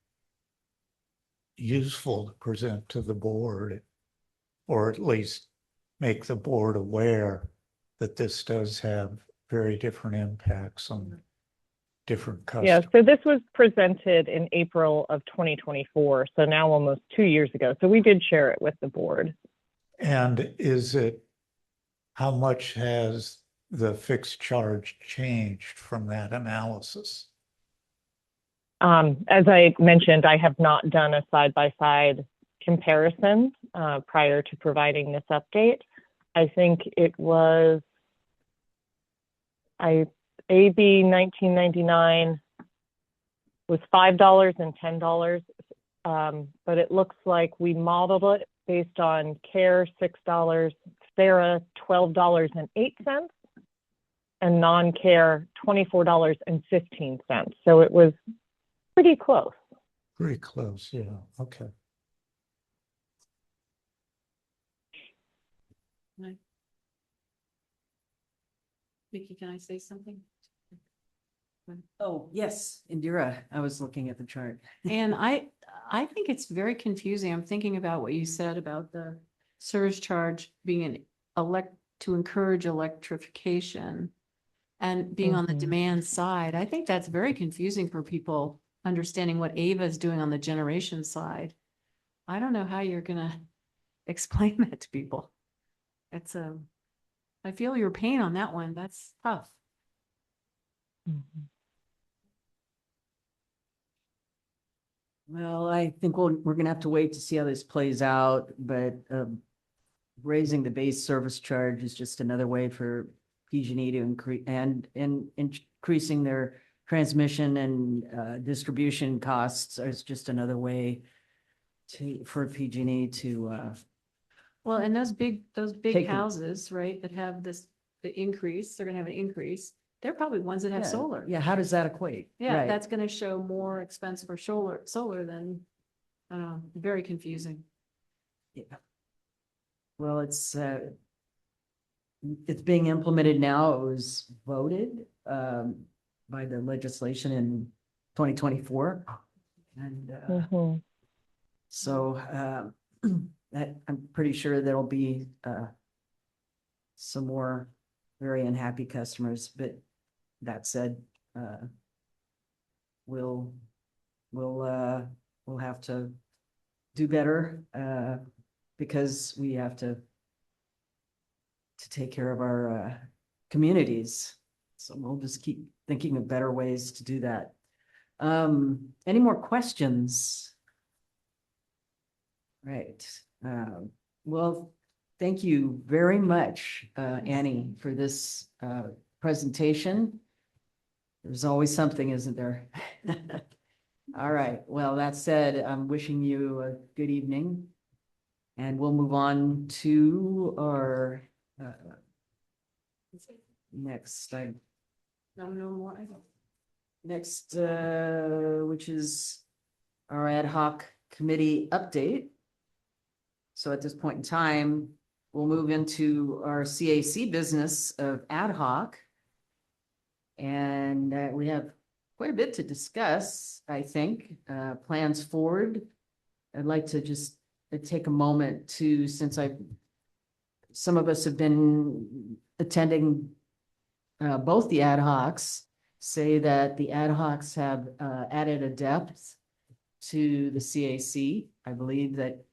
useful to present to the board, or at least make the board aware that this does have very different impacts on different customers. Yeah, so this was presented in April of 2024, so now almost 2 years ago. So we did share it with the board. And how much has the fixed charge changed from that analysis? As I mentioned, I have not done a side-by-side comparison prior to providing this update. I think it was AB 1999 was $5 and $10, but it looks like we modeled it based on CARE $6, SARA $12.08, and non-CARE $24.15. So it was pretty close. Pretty close, yeah. Okay. Vicki, can I say something? Oh, yes, Indira, I was looking at the chart. And I think it's very confusing. I'm thinking about what you said about the surge charge being to encourage electrification and being on the demand side. I think that's very confusing for people understanding what AVA is doing on the generation side. I don't know how you're gonna explain that to people. It's I feel your pain on that one. That's tough. Well, I think we're gonna have to wait to see how this plays out, but raising the base service charge is just another way for PG&E to increase and increasing their transmission and distribution costs is just another way for PG&E to Well, and those big Take it. houses, right, that have the increase, they're gonna have an increase. They're probably ones that have Yeah, solar. Yeah, how does that equate? Yeah, Right. that's gonna show more expense for solar than, very confusing. Well, it's being implemented now. It was voted by the legislation in 2024. And Mhm. so I'm pretty sure there'll be some more very unhappy customers, but that said, we'll have to do better because we have to take care of our communities. So we'll just keep thinking of better ways to do that. Any more questions? Right. Well, thank you very much, Annie, for this presentation. There's always something, isn't there? All right. Well, that said, I'm wishing you a good evening. And we'll move on to our next, No more. next, which is our ad hoc committee update. So at this point in time, we'll move into our CAC business of ad hoc. And we have quite a bit to discuss, I think, plans forward. I'd like to just take a moment to, since some of us have been attending both the ad hocs, say that the ad hocs have added a depth to the CAC. I believe that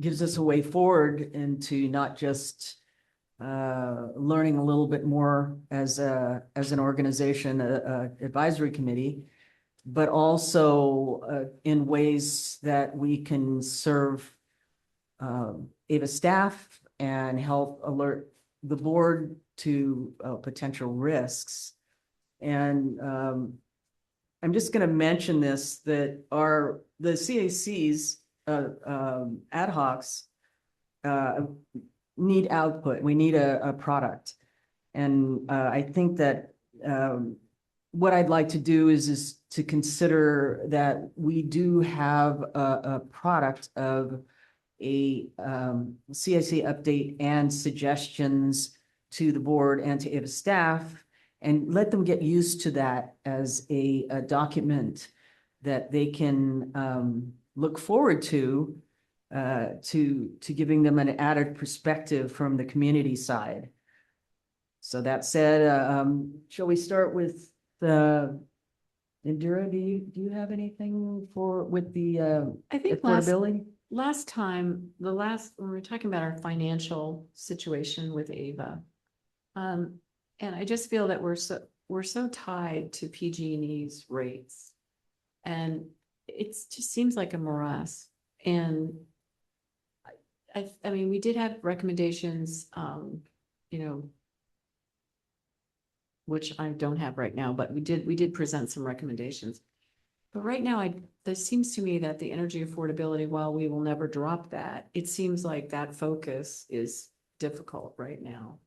gives us a way forward into not just learning a little bit more as an organization, advisory committee, but also in ways that we can serve AVA staff and help alert the board to potential risks. And I'm just going to mention this, that the CACs ad hocs need output. We need a product. And I think that what I'd like to do is to consider that we do have a product of a CAC update and suggestions to the board and to AVA staff, and let them get used to that as a document that they can look forward to giving them an added perspective from the community side. So that said, shall we start with Indira? Do you have anything with the I think affordability? last time, when we were talking about our financial situation with AVA, and I just feel that we're so tied to PG&E's rates, and it just seems like a morass. And I mean, we did have recommendations, which I don't have right now, but we did present some recommendations. But right now, this seems to me that the energy affordability, while we will never drop that, it seems like that focus is difficult right now.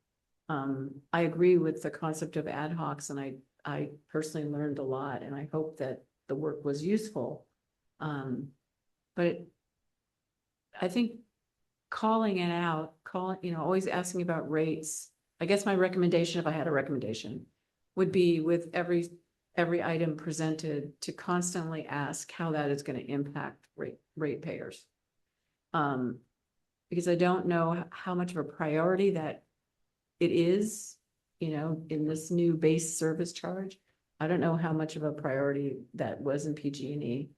I agree with the concept of ad hocs, and I personally learned a lot, and I hope that the work was useful. But I think calling it out, always asking about rates. I guess my recommendation, if I had a recommendation, would be with every item presented to constantly ask how that is going to impact ratepayers. Because I don't know how much of a priority that it is, in this new base service charge. I don't know how much of a priority that was in PG&E,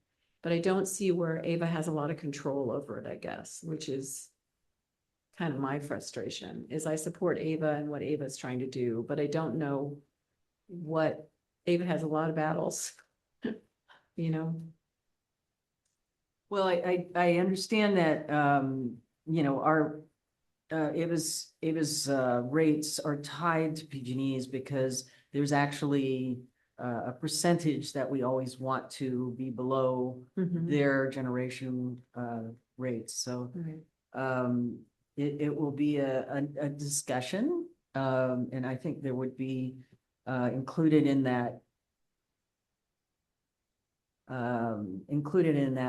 but I don't see where AVA has a lot of control over it, I guess, which is kind of my frustration. Is I support AVA and what AVA is trying to do, but I don't know what AVA has a lot of battles, Well, I understand that, our AVA's rates are tied to PG&E's because there's actually a percentage that we always want to be below their generation rates. So Right. it will be a discussion And I think there would be included in that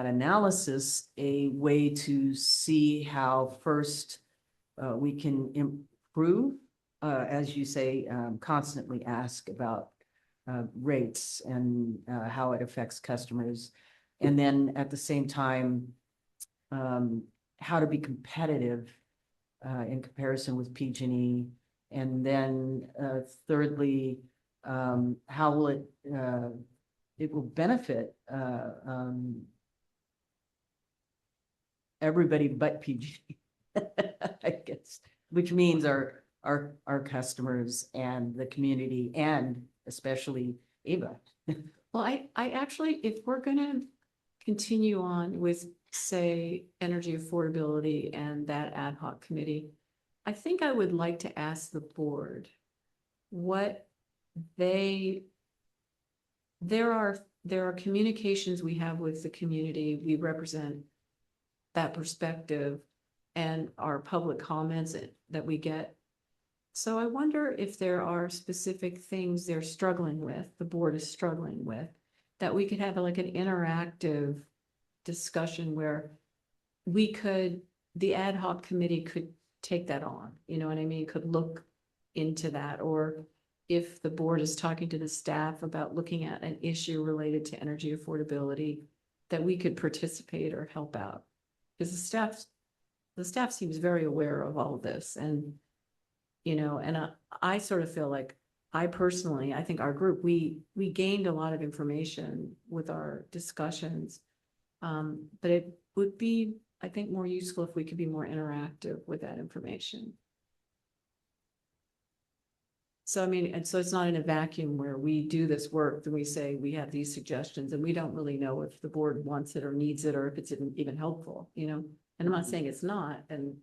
analysis, a way to see how first we can improve, as you say, constantly ask about rates and how it affects customers. And then at the same time, how to be competitive in comparison with PG&E. And then thirdly, how will it will benefit everybody but PG, I guess, which means our customers and the community and especially Ava. Well, I actually, if we're gonna continue on with, say, energy affordability and that ad hoc committee, I think I would like to ask the board what there are communications we have with the community. We represent that perspective and our public comments that we get. So I wonder if there are specific things they're struggling with, the board is struggling with, that we could have like an interactive discussion where the ad hoc committee could take that on, you know what I mean? Could look into that, or if the board is talking to the staff about looking at an issue related to energy affordability, that we could participate or help out. Because the staff seems very aware of all of this, and you know, and I sort of feel like I think our group, we gained a lot of information with our discussions. But it would be, I think, more useful if we could be more interactive with that information. So, I mean, and so it's not in a vacuum where we do this work and we say we have these suggestions and we don't really know if the board wants it or needs it or if it's even helpful, you know? And I'm not saying it's not, and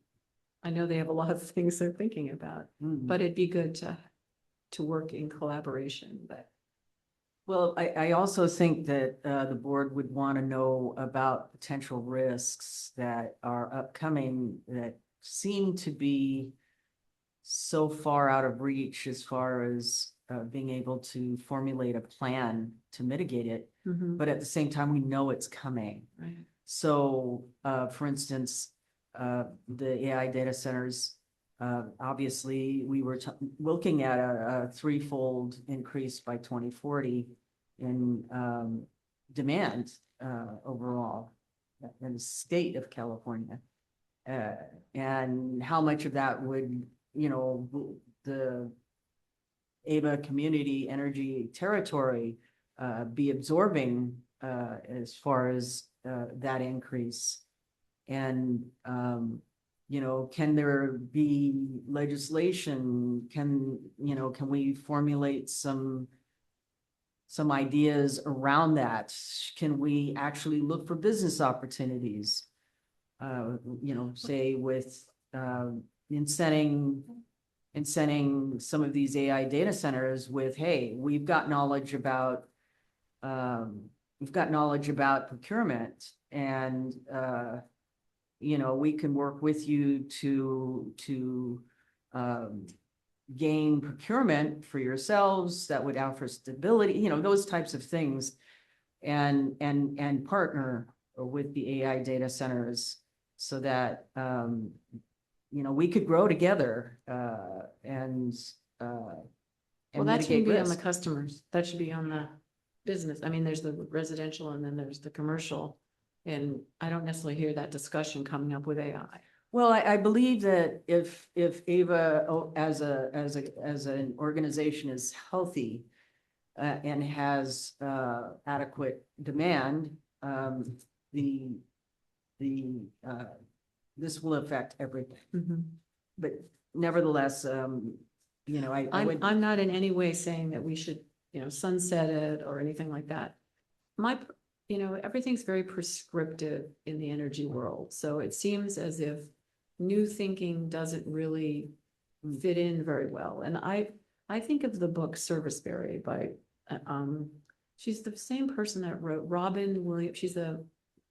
I know they have a lot of things they're thinking about, but it'd be good to work in collaboration, but. Well, I also think that the board would want to know about potential risks that are upcoming that seem to be so far out of reach as far as being able to formulate a plan to mitigate it. But at the same time, we know it's coming. Right. So, for instance, the AI data centers, obviously, we were looking at a threefold increase by 2040 in demand overall in the state of California. And how much of that would, you know, the Ava Community Energy Territory be absorbing as far as that increase? And you know, can there be legislation? Can we formulate some ideas around that? Can we actually look for business opportunities? You know, say with incenting some of these AI data centers with, hey, we've got knowledge about procurement, and you know, we can work with you to gain procurement for yourselves that would offer stability, you know, those types of things, and partner with the AI data centers so that you know, we could grow together and Well, that shouldn't be on the customers. That should be on the business. I mean, there's the residential and then there's the commercial. And I don't necessarily hear that discussion coming up with AI. Well, I believe that if Ava as an organization is healthy and has adequate demand, this will affect everything. But nevertheless, you know, I'm not in any way saying that we should, you know, sunset it or anything like that. You know, everything's very prescriptive in the energy world. So it seems as if new thinking doesn't really fit in very well. And I think of the book Serviceberry by, she's the same person that wrote Robin Williams.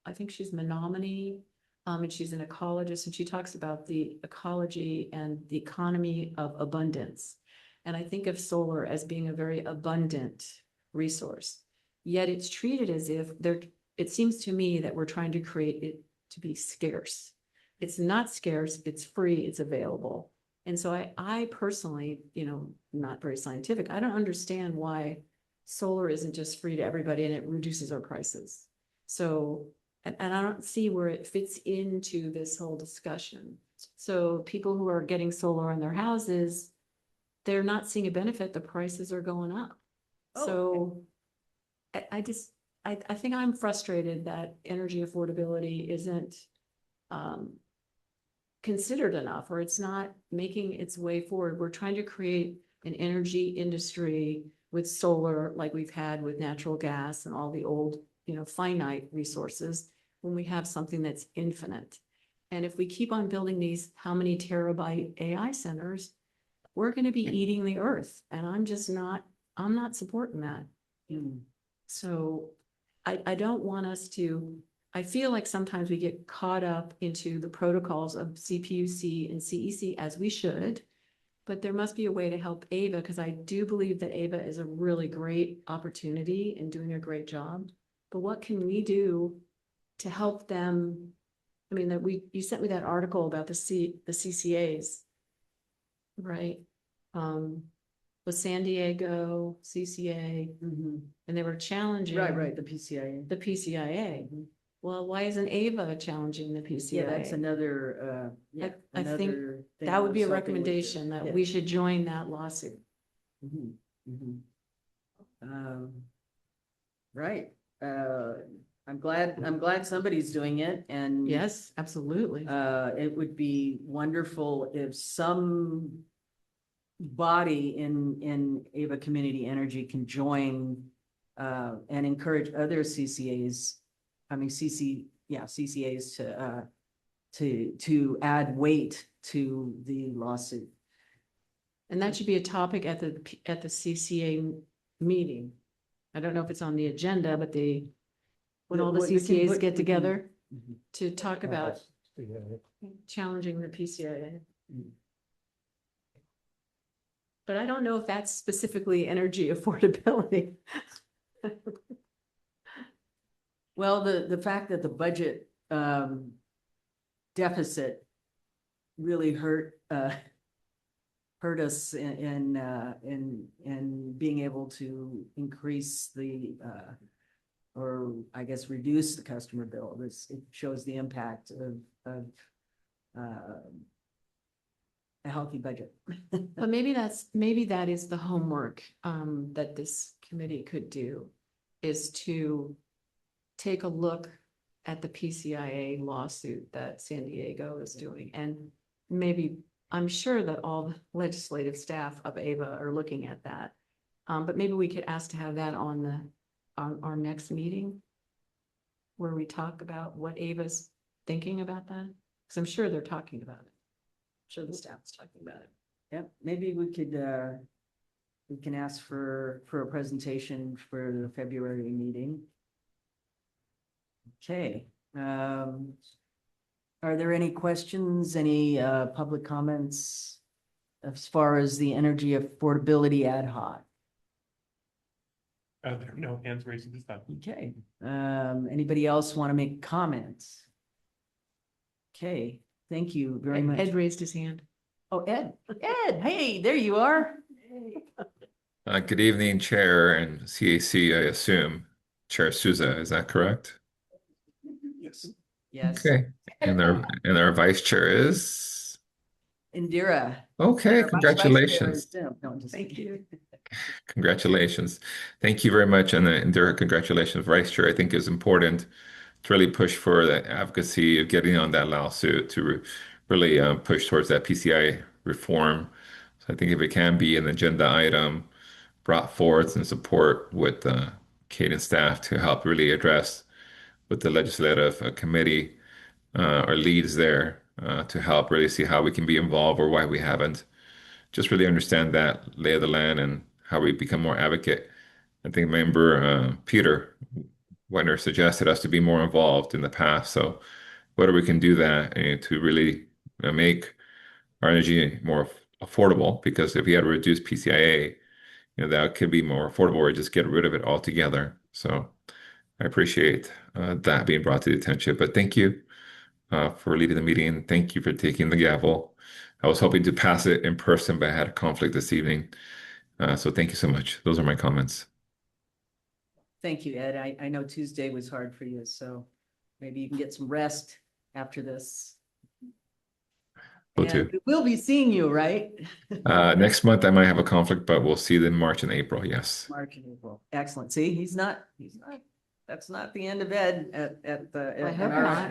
I think she's Menominee. And she's an ecologist, and she talks about the ecology and the economy of abundance. And I think of solar as being a very abundant resource. Yet it's treated as if it seems to me that we're trying to create it to be scarce. It's not scarce, it's free, it's available. And so I personally, not very scientific, I don't understand why solar isn't just free to everybody and it reduces our prices. So, and I don't see where it fits into this whole discussion. So people who are getting solar on their houses, they're not seeing a benefit, the prices are going up. Oh, So I think I'm frustrated that energy affordability isn't considered enough, or it's not making its way forward. We're trying to create an energy industry with solar, like we've had with natural gas and all the old, finite resources, when we have something that's infinite. And if we keep on building these, how many terabyte AI centers, we're going to be eating the earth. And I'm not supporting that. So I don't want us to, I feel like sometimes we get caught up into the protocols of CPUC and CEC, as we should, but there must be a way to help AVA, because I do believe that AVA is a really great opportunity and doing a great job. But what can we do to help them? I mean, you sent me that article about the CCAs, right? With San Diego, CCA, and they were challenging. Right, the PCIA. The PCIA. Well, why isn't AVA challenging the PCIA? Yeah, that's another, I think another thing that would be a I was hoping we could- recommendation, that yeah. we should join that lawsuit. Mhm, mhm. Right, I'm glad somebody's doing it, and Yes, absolutely. it would be wonderful if some body in Ava Community Energy can join and encourage other CCAs, CCAs to add weight to the lawsuit. And that should be a topic at the CCA meeting. I don't know if it's on the agenda, but when all the What we can CCAs put- get we can- together Mhm. to talk about Yeah. challenging the PCIA. Mm. But I don't know if that's specifically energy affordability. Well, the fact that the budget deficit really hurt us in being able to increase or I guess reduce the customer bill. It shows the impact of a healthy budget. But maybe that is the homework that this committee could do, is to take a look at the PCIA lawsuit that San Diego is doing. And maybe, I'm sure that all the legislative staff of AVA are looking at that. But maybe we could ask to have that on our next meeting, where we talk about what AVA's thinking about that. Because I'm sure they're talking about it. I'm sure the staff's talking about it. Yep, maybe we can ask for a presentation for the February meeting. Okay, are there any questions, any public comments as far as the energy affordability ad hoc? There are no hands raised at this time. Okay, anybody else want to make comments? Okay, thank you very much. Ed raised his hand. Oh, Ed, hey, there you are. Good evening, Chair and CAC, I assume. Chair Souza, is that correct? Yes. Yes, Okay. And our Vice Chair is? Indira. Okay, Our Vice Chair congratulations. is Tim. No, just Thank kidding. you. Congratulations. Thank you very much. And Indira, congratulations, Vice Chair. I think is important to really push for the advocacy of getting on that lawsuit to really push towards that PCI reform. So I think if it can be an agenda item brought forth and support with Kate and staff to help really address with the legislative committee or leads there to help really see how we can be involved or why we haven't. Just really understand that lay of the land and how we become more advocate. I think member Peter Wenner suggested us to be more involved in the past. So whether we can do that to really make our energy more affordable. Because if we had to reduce PCIA, that could be more affordable, or just get rid of it altogether. So I appreciate that being brought to the attention. But thank you for leading the meeting, and thank you for taking the gavel. I was hoping to pass it in person, but I had a conflict this evening. So thank you so much. Those are my comments. Thank you, Ed. I know Tuesday was hard for you, so maybe you can get some rest after this. Will And do. we will be seeing you, right? Next month I might have a conflict, but we'll see you in March and April. Yes. March and April. Excellent. See, that's not the end of Ed at the. I at hope our- not.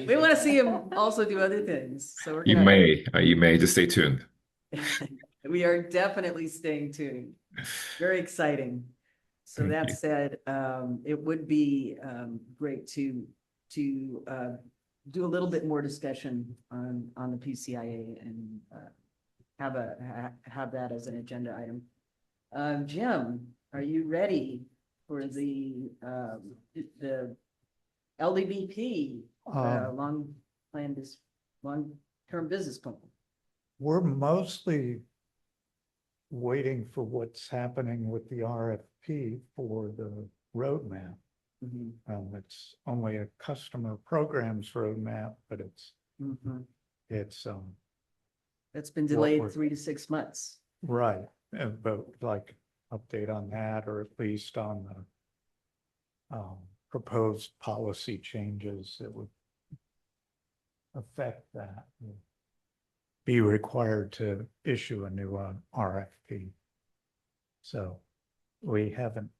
We want to see him also do other things, so we're You gonna. you may just stay tuned. We are definitely staying tuned. Very exciting. So Thank that you. said, it would be great to do a little bit more discussion on the PCIA and have that as an agenda item. Jim, are you ready for the LDBP, long-term business plan? We're mostly waiting for what's happening with the RFP for the roadmap. Mhm, It's only a customer programs roadmap, but it's mhm. it's That's been What delayed we're- 3 to 6 months. right. But like update on that, or at least on the proposed policy changes that would affect that. Be required to issue a new RFP. So we haven't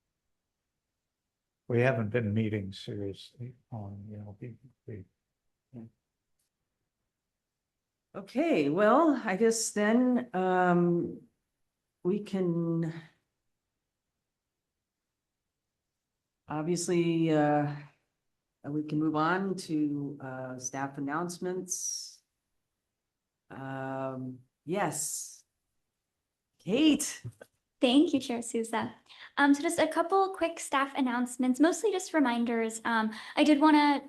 been meeting seriously on, LDBP. Okay, well, I guess then we can obviously we can move on to staff announcements. Yes. Kate. Thank you, Chair Souza. So just a couple quick staff announcements, mostly just reminders. I did want to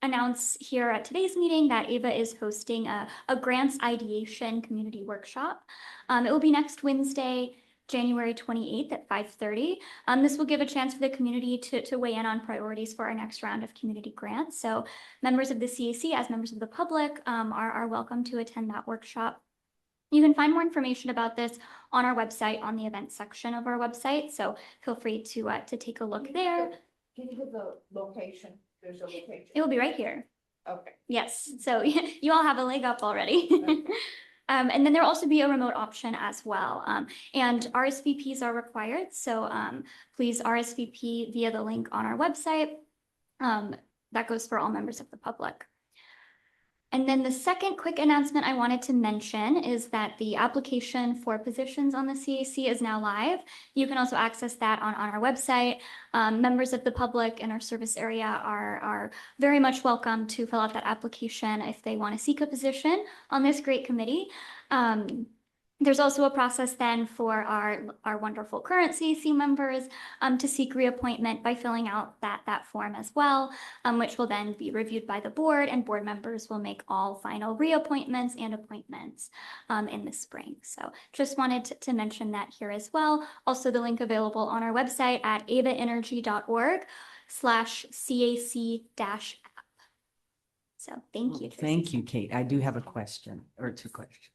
announce here at today's meeting that AVA is hosting a grants ideation community workshop. It will be next Wednesday, January 28th at 5:30. This will give a chance for the community to weigh in on priorities for our next round of community grants. So members of the CAC, as members of the public, are welcome to attend that workshop. You can find more information about this on our website, on the events section of our website. So feel free to take a look there. Can you give the location? There's a location. It will be right here. Okay. Yes, so you all have a leg up already. And then there'll also be a remote option as well. And RSVPs are required. So please RSVP via the link on our website. That goes for all members of the public. And then the second quick announcement I wanted to mention is that the application for positions on the CAC is now live. You can also access that on our website. Members of the public in our service area are very much welcome to fill out that application if they want to seek a position on this great committee. There's also a process then for our wonderful current CAC members to seek reappointment by filling out that form as well, which will then be reviewed by the board, and board members will make all final reappointments and appointments in the spring. So just wanted to mention that here as well. Also the link available on our website at avaenergy.org/CAC-app. So thank you. Thank you, Kate. I do have a question or two questions.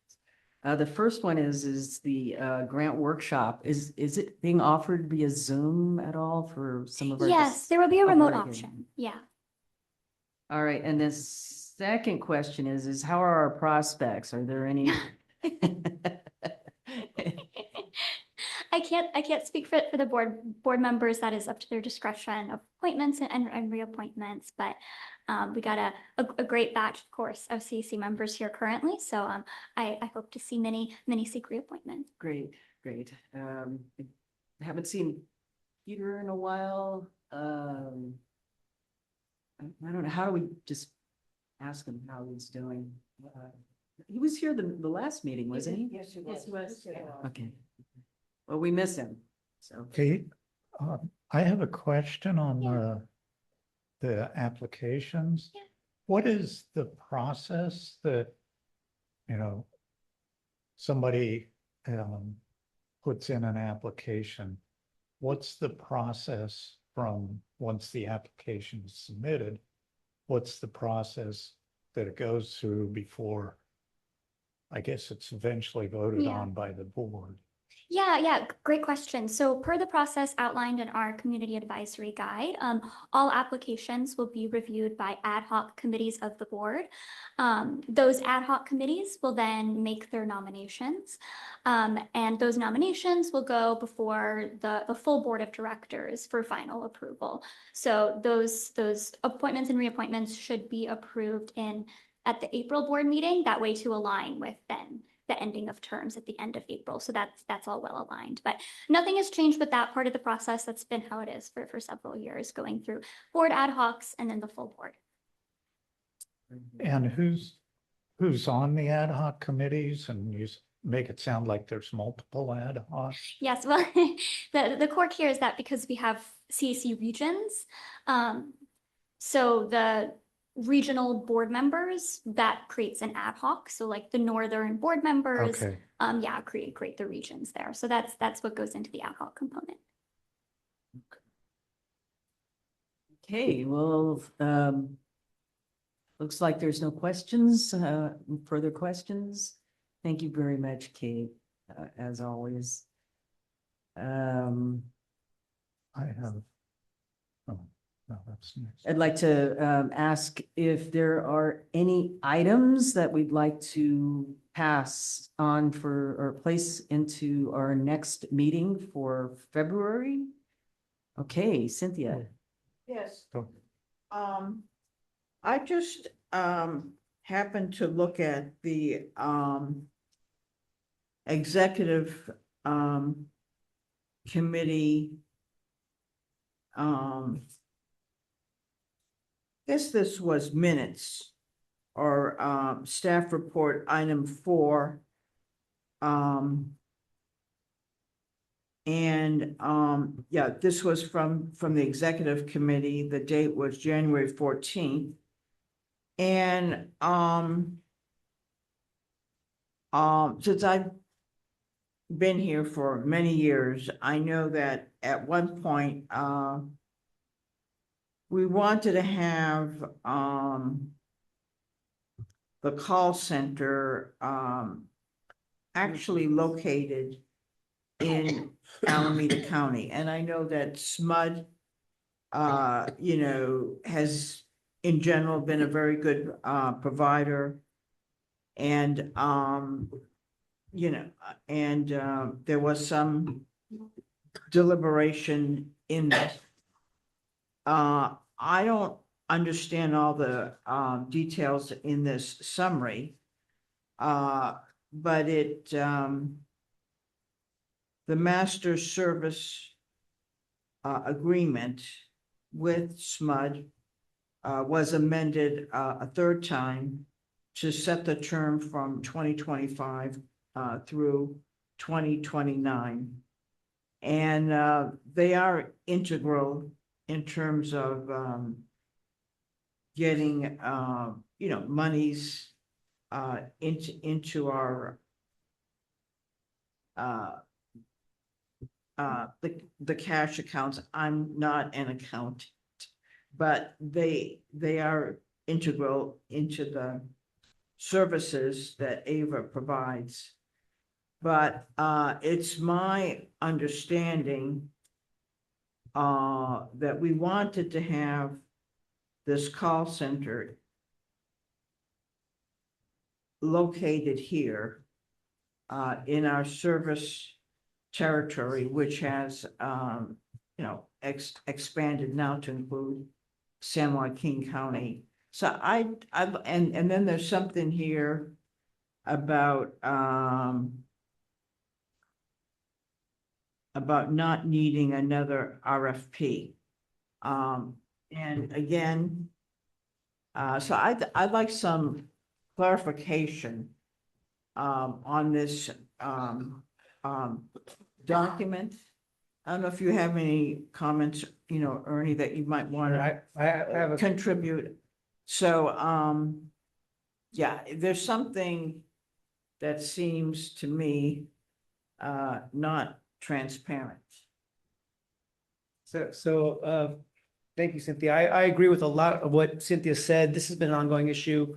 The first one is the grant workshop. Is it being offered via Zoom at all for some of our? Yes, there will be a Oh, remote very good. option. Yeah. All right, and the second question is how are our prospects? Are there any? I can't speak for the board members. That is up to their discretion of appointments and reappointments, but we got a great batch, of course, of CAC members here currently. So I hope to see many seek reappointment. Great. I haven't seen Peter in a while. I don't know, how do we just ask him how he's doing? He was here the last meeting, wasn't he? Yes, he was. Okay. Well, we miss him, so. Kate, I have a question on the applications. Yeah. What is the process that, somebody puts in an application? What's the process from once the application is submitted? What's the process that it goes through before, I guess it's eventually voted Yeah. on by the board? Yeah, great question. So per the process outlined in our community advisory guide, all applications will be reviewed by ad hoc committees of the board. Those ad hoc committees will then make their nominations. And those nominations will go before the full board of directors for final approval. So those appointments and reappointments should be approved at the April board meeting, that way to align with then the ending of terms at the end of April. So that's all well aligned, but nothing has changed with that part of the process. That's been how it is for several years, going through board ad hocs and then the full board. And who's on the ad hoc committees? And you make it sound like there's multiple ad hoc. Yes, well, the quirk here is that because we have CAC regions, so the regional board members, that creates an ad hoc. So like the northern board members, Okay. Create the regions there. So that's what goes into the ad hoc component. Okay, well, looks like there's no questions, further questions. Thank you very much, Kate, as always. I have, oh, no, that's next. I'd like to ask if there are any items that we'd like to pass on for or place into our next meeting for February. Okay, Cynthia. Yes. Go. I just happened to look at the executive committee. Guess this was minutes or staff report item 4. Yeah, this was from the executive committee. The date was January 14th. And since I've been here for many years, I know that at one point we wanted to have the call center actually located in Alameda County. And I know that SMUD, has in general been a very good provider. And, there was some deliberation in that. I don't understand all the details in this summary. But the master service agreement with SMUD was amended a third time to set the term from 2025 through 2029. And they are integral in terms of getting monies into our the cash accounts. I'm not an accountant, but they are integral into the services that AVA provides. But it's my understanding that we wanted to have this call center located here in our service territory, which has expanded now to include San Joaquin County. So and then there's something here about not needing another RFP. And again, so I'd like some clarification on this document I don't know if you have any comments, Ernie, that you might want to I have a, contribute. So, yeah, there's something that seems to me not transparent. thank you, Cynthia. I agree with a lot of what Cynthia said. This has been an ongoing issue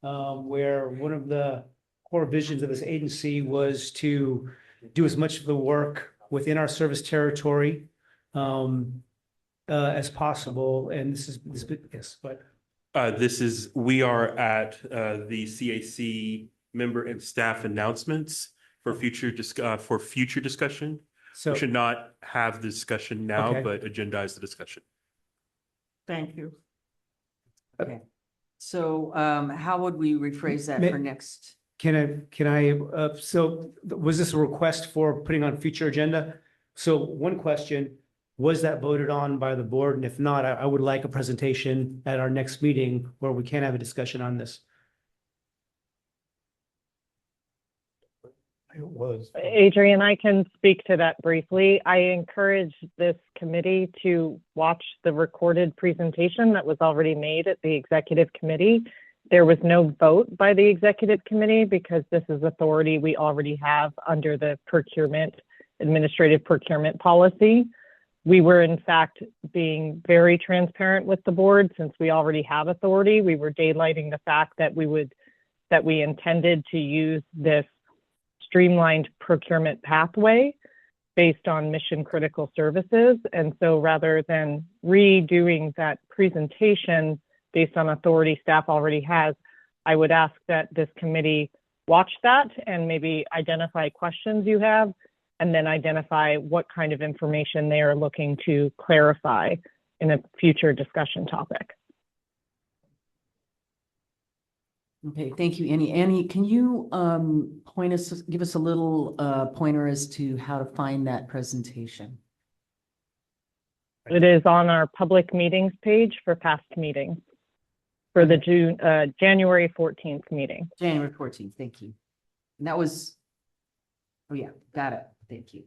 where one of the core visions of this agency was to do as much of the work within our service territory as possible. And yes, but We are at the CAC member and staff announcements for future discussion. so. We should not have the discussion now, Okay. but agendize the discussion. Thank you. Okay. So how would we rephrase that for next? So was this a request for putting on future agenda? So one question, was that voted on by the board? And if not, I would like a presentation at our next meeting where we can have a discussion on this. It was. Adrian, I can speak to that briefly. I encourage this committee to watch the recorded presentation that was already made at the executive committee. There was no vote by the executive committee because this is authority we already have under the administrative procurement policy. We were in fact being very transparent with the board since we already have authority. We were daylighting the fact that we intended to use this streamlined procurement pathway based on mission critical services. And so rather than redoing that presentation based on authority staff already has, I would ask that this committee watch that and maybe identify questions you have, and then identify what kind of information they are looking to clarify in a future discussion topic. Okay, thank you, Annie. Annie, can you give us a little pointer as to how to find that presentation? It is on our public meetings page for past meetings for the January 14th meeting. January 14th, thank you. And that was, oh yeah, got it, thank you.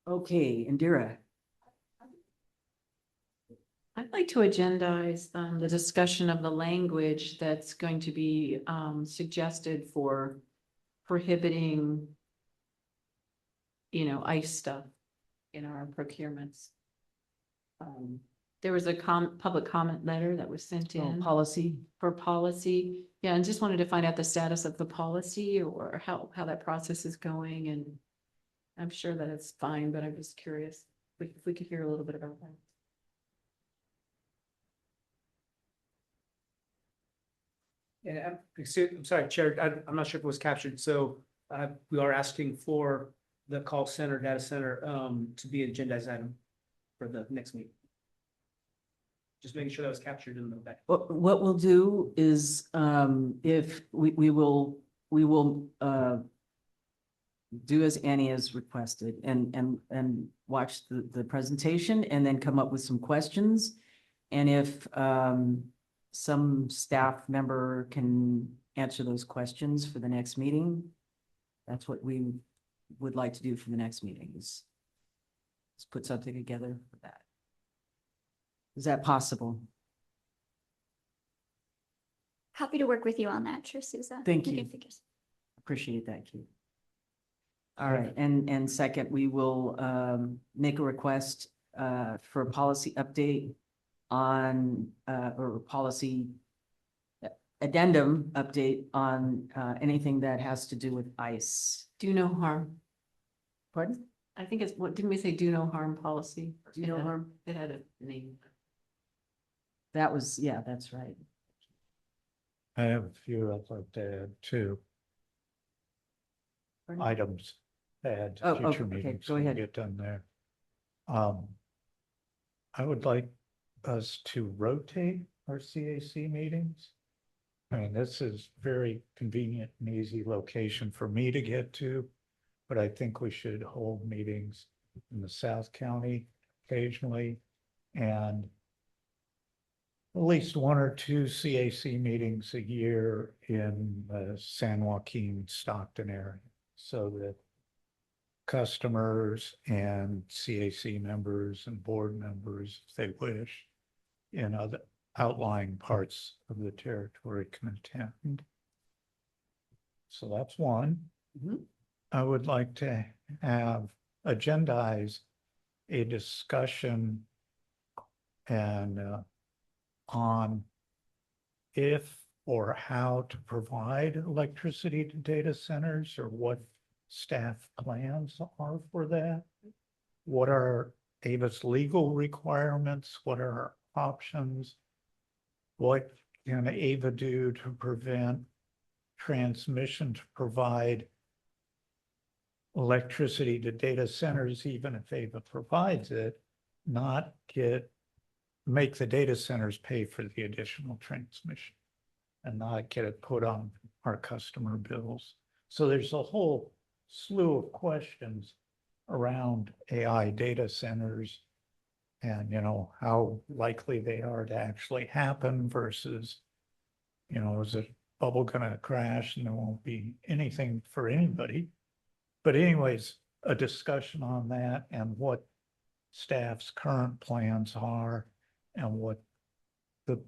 Okay, Indira. I'd like to agendize the discussion of the language that's going to be suggested for prohibiting, ICE stuff in our procurements. There was a public comment letter that was sent in. Policy. For policy. Yeah, and just wanted to find out the status of the policy or how that process is going. And I'm sure that it's fine, but I'm just curious if we could hear a little bit about that. And I'm sorry, Chair, I'm not sure if it was captured. So we are asking for the call center, data center to be an agendized item for the next meeting. Just making sure that was captured in the back. What we'll do is if we will do as Annie has requested and watch the presentation and then come up with some questions. And if some staff member can answer those questions for the next meeting, that's what we would like to do for the next meeting is let's put something together for that. Is that possible? Happy to work with you on that, Susan. Thank you. Appreciate that, Keith. All right, and second, we will make a request for a policy update on or policy addendum update on anything that has to do with ICE. Do no harm. Pardon? I think it's, what, didn't we say do no harm policy? Do no harm? It had a name. That was, yeah, that's right. I have a few I'd like to add too. Pardon? Items to add to Oh, future okay, meetings. go when we ahead. Get done there. I would like us to rotate our CAC meetings. I mean, this is very convenient and easy location for me to get to, but I think we should hold meetings in the South County occasionally and at least one or two CAC meetings a year in the San Joaquin, Stockton area, so that customers and CAC members and board members, if they wish, in other outlying parts of the territory can attend. So that's one. Mhm. I would like to have agendize a discussion and on if or how to provide electricity to data centers, or what staff plans are for that. What are Ava's legal requirements? What are our options? What can Ava do to prevent transmission to provide electricity to data centers, even if Ava provides it, not make the data centers pay for the additional transmission and not get it put on our customer bills. So there's a whole slew of questions around AI data centers and, you know, how likely they are to actually happen versus, you know, is it bubble gonna crash and there won't be anything for anybody? But anyways, a discussion on that and what staff's current plans are and what the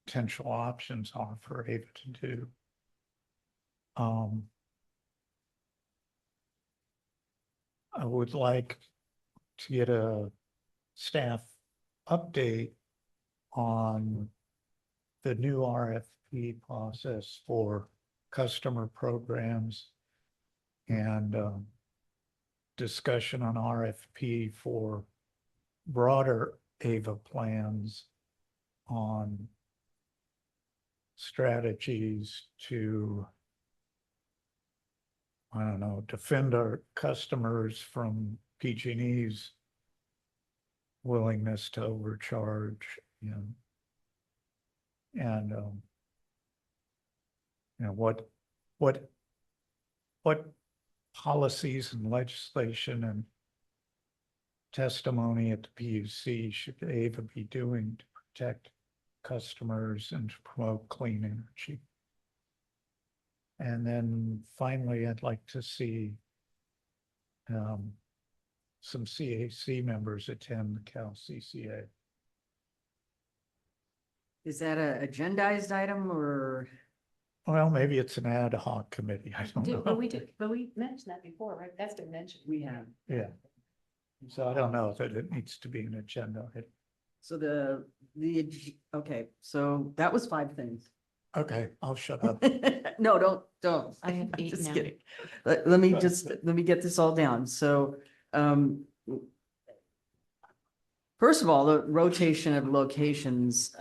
potential options are for Ava to do. I would like to get a staff update on the new RFP process for customer programs and discussion on RFP for broader Ava plans on strategies to, I don't know, defend our customers from PG&E's willingness to overcharge, you know, and you know, what policies and legislation and testimony at the PUC should Ava be doing to protect customers and to promote clean energy? And then finally, I'd like to see some CAC members attend the Cal CCA. Is that a agendized item or? Well, maybe it's an ad hoc committee. I don't know. But we mentioned that before, right? That's been mentioned. We have. Yeah. So I don't know that it needs to be an agenda. So okay, so that was 5 things. Okay, I'll shut up. No, don't. I have 8 Just now. kidding. Let me get this all down. So, first of all, the rotation of locations,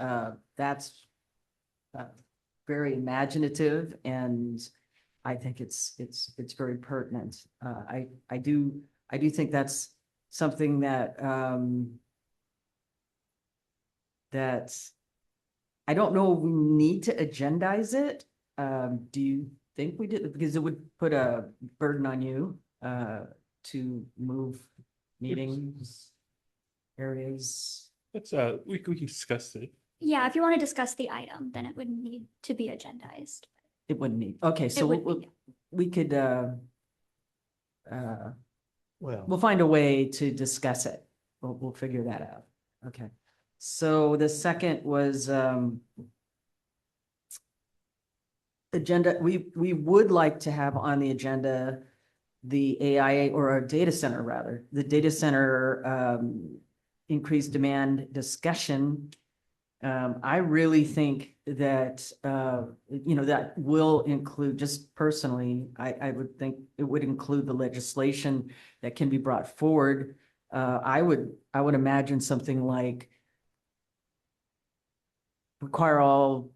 that's very imaginative, and I think it's very pertinent. I do think that's something that I don't know if we need to agendize it. Do you think we did? Because it would put a burden on you to move meetings, areas. Let's, we can discuss it. Yeah, if you want to discuss the item, then it would need to be agendized. It wouldn't need, okay, so would be, we could, Well, we'll find a way to discuss it. We'll figure that out. Okay. So the second was, agenda, we would like to have on the agenda the AIA or a data center rather, the data center increased demand discussion. I really think that, you know, that will include, just personally, I would think it would include the legislation that can be brought forward. I would imagine something like require all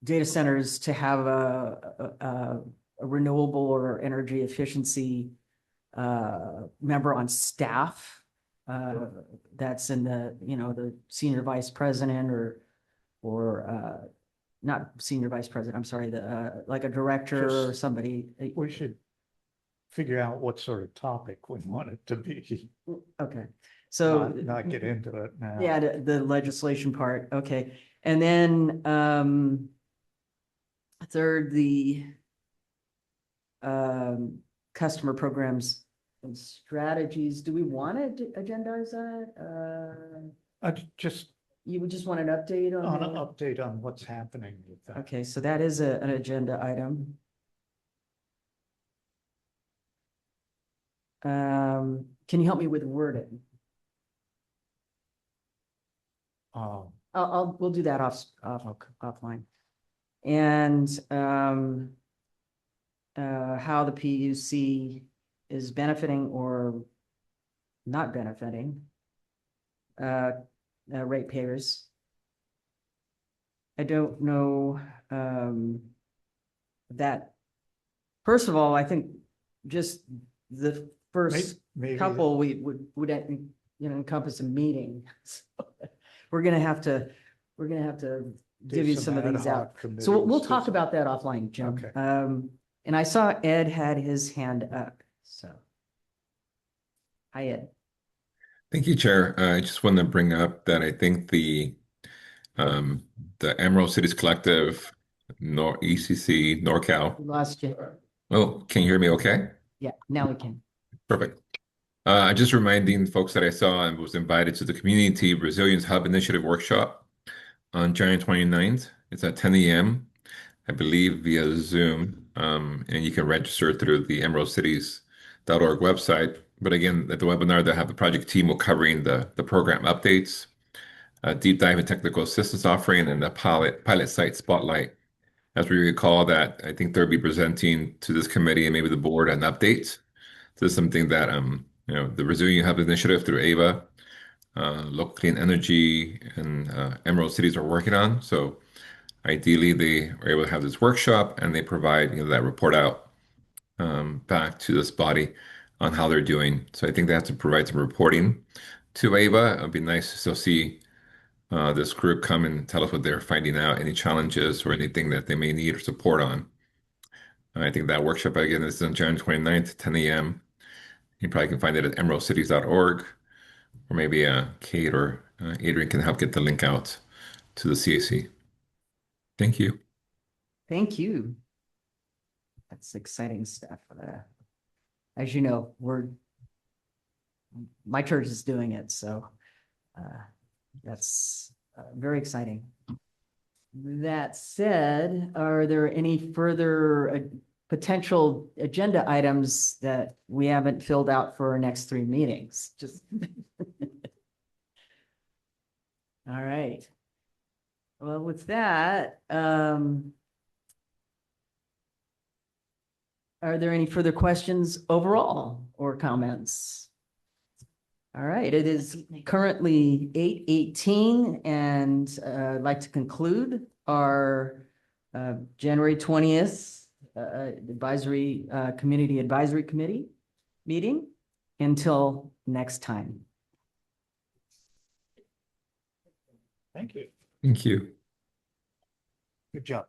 data centers to have a renewable or energy efficiency member on staff. That's in the, you know, the senior vice president or not senior vice president, I'm sorry, the like a director or somebody. we should figure out what sort of topic we want it to be. Okay. So. Not get into it now. Yeah, the legislation part, okay. And then, third, the customer programs and strategies. Do we want to agendize that? Just You would just want an update on on an that? update on what's happening with that. Okay, so that is an agenda item. Can you help me with wording? We'll do that offline. And, how the PUC is benefiting or not benefiting, ratepayers. I don't know, that, first of all, I think just the first Maybe couple, we would, encompass a meeting. So we're gonna have to give you some of these out. So we'll talk about that offline, Jim. Okay. And I saw Ed had his hand up, so. Hi, Ed. Thank you, Chair. I just want to bring up that I think the Emerald Cities Collective, ECC, NorCal. We lost you. Oh, can you hear me okay? Yeah, now we can. Perfect. I just reminding folks that I saw and was invited to the Community Resilience Hub Initiative Workshop on January 29th. It's at 10 a.m., I believe via Zoom, and you can register through the emeraldcities.org website. But again, at the webinar, they have the project team will covering the program updates, a deep dive in technical assistance offering, and a pilot site spotlight. As we recall that, I think they'll be presenting to this committee and maybe the board an update. This is something that the Resilient Hub Initiative through AVA, Local Clean Energy, and Emerald Cities are working on. So ideally, they are able to have this workshop and they provide that report out back to this body on how they're doing. So I think they have to provide some reporting to AVA. It'd be nice to still see this group come and tell us what they're finding out, any challenges or anything that they may need or support on. I think that workshop, again, is on January 29th, 10 a.m. You probably can find it at emeraldcities.org, or maybe Kate or Adrian can help get the link out to the CAC. Thank you. Thank you. That's exciting stuff. As you know, my church is doing it, so that's very exciting. That said, are there any further potential agenda items that we haven't filled out for our next 3 meetings? Just all right. Well, with that, are there any further questions overall or comments? All right, it is currently 8:18 and I'd like to conclude our January 20th Community Advisory Committee meeting until next time. Thank you. Thank you. Good job.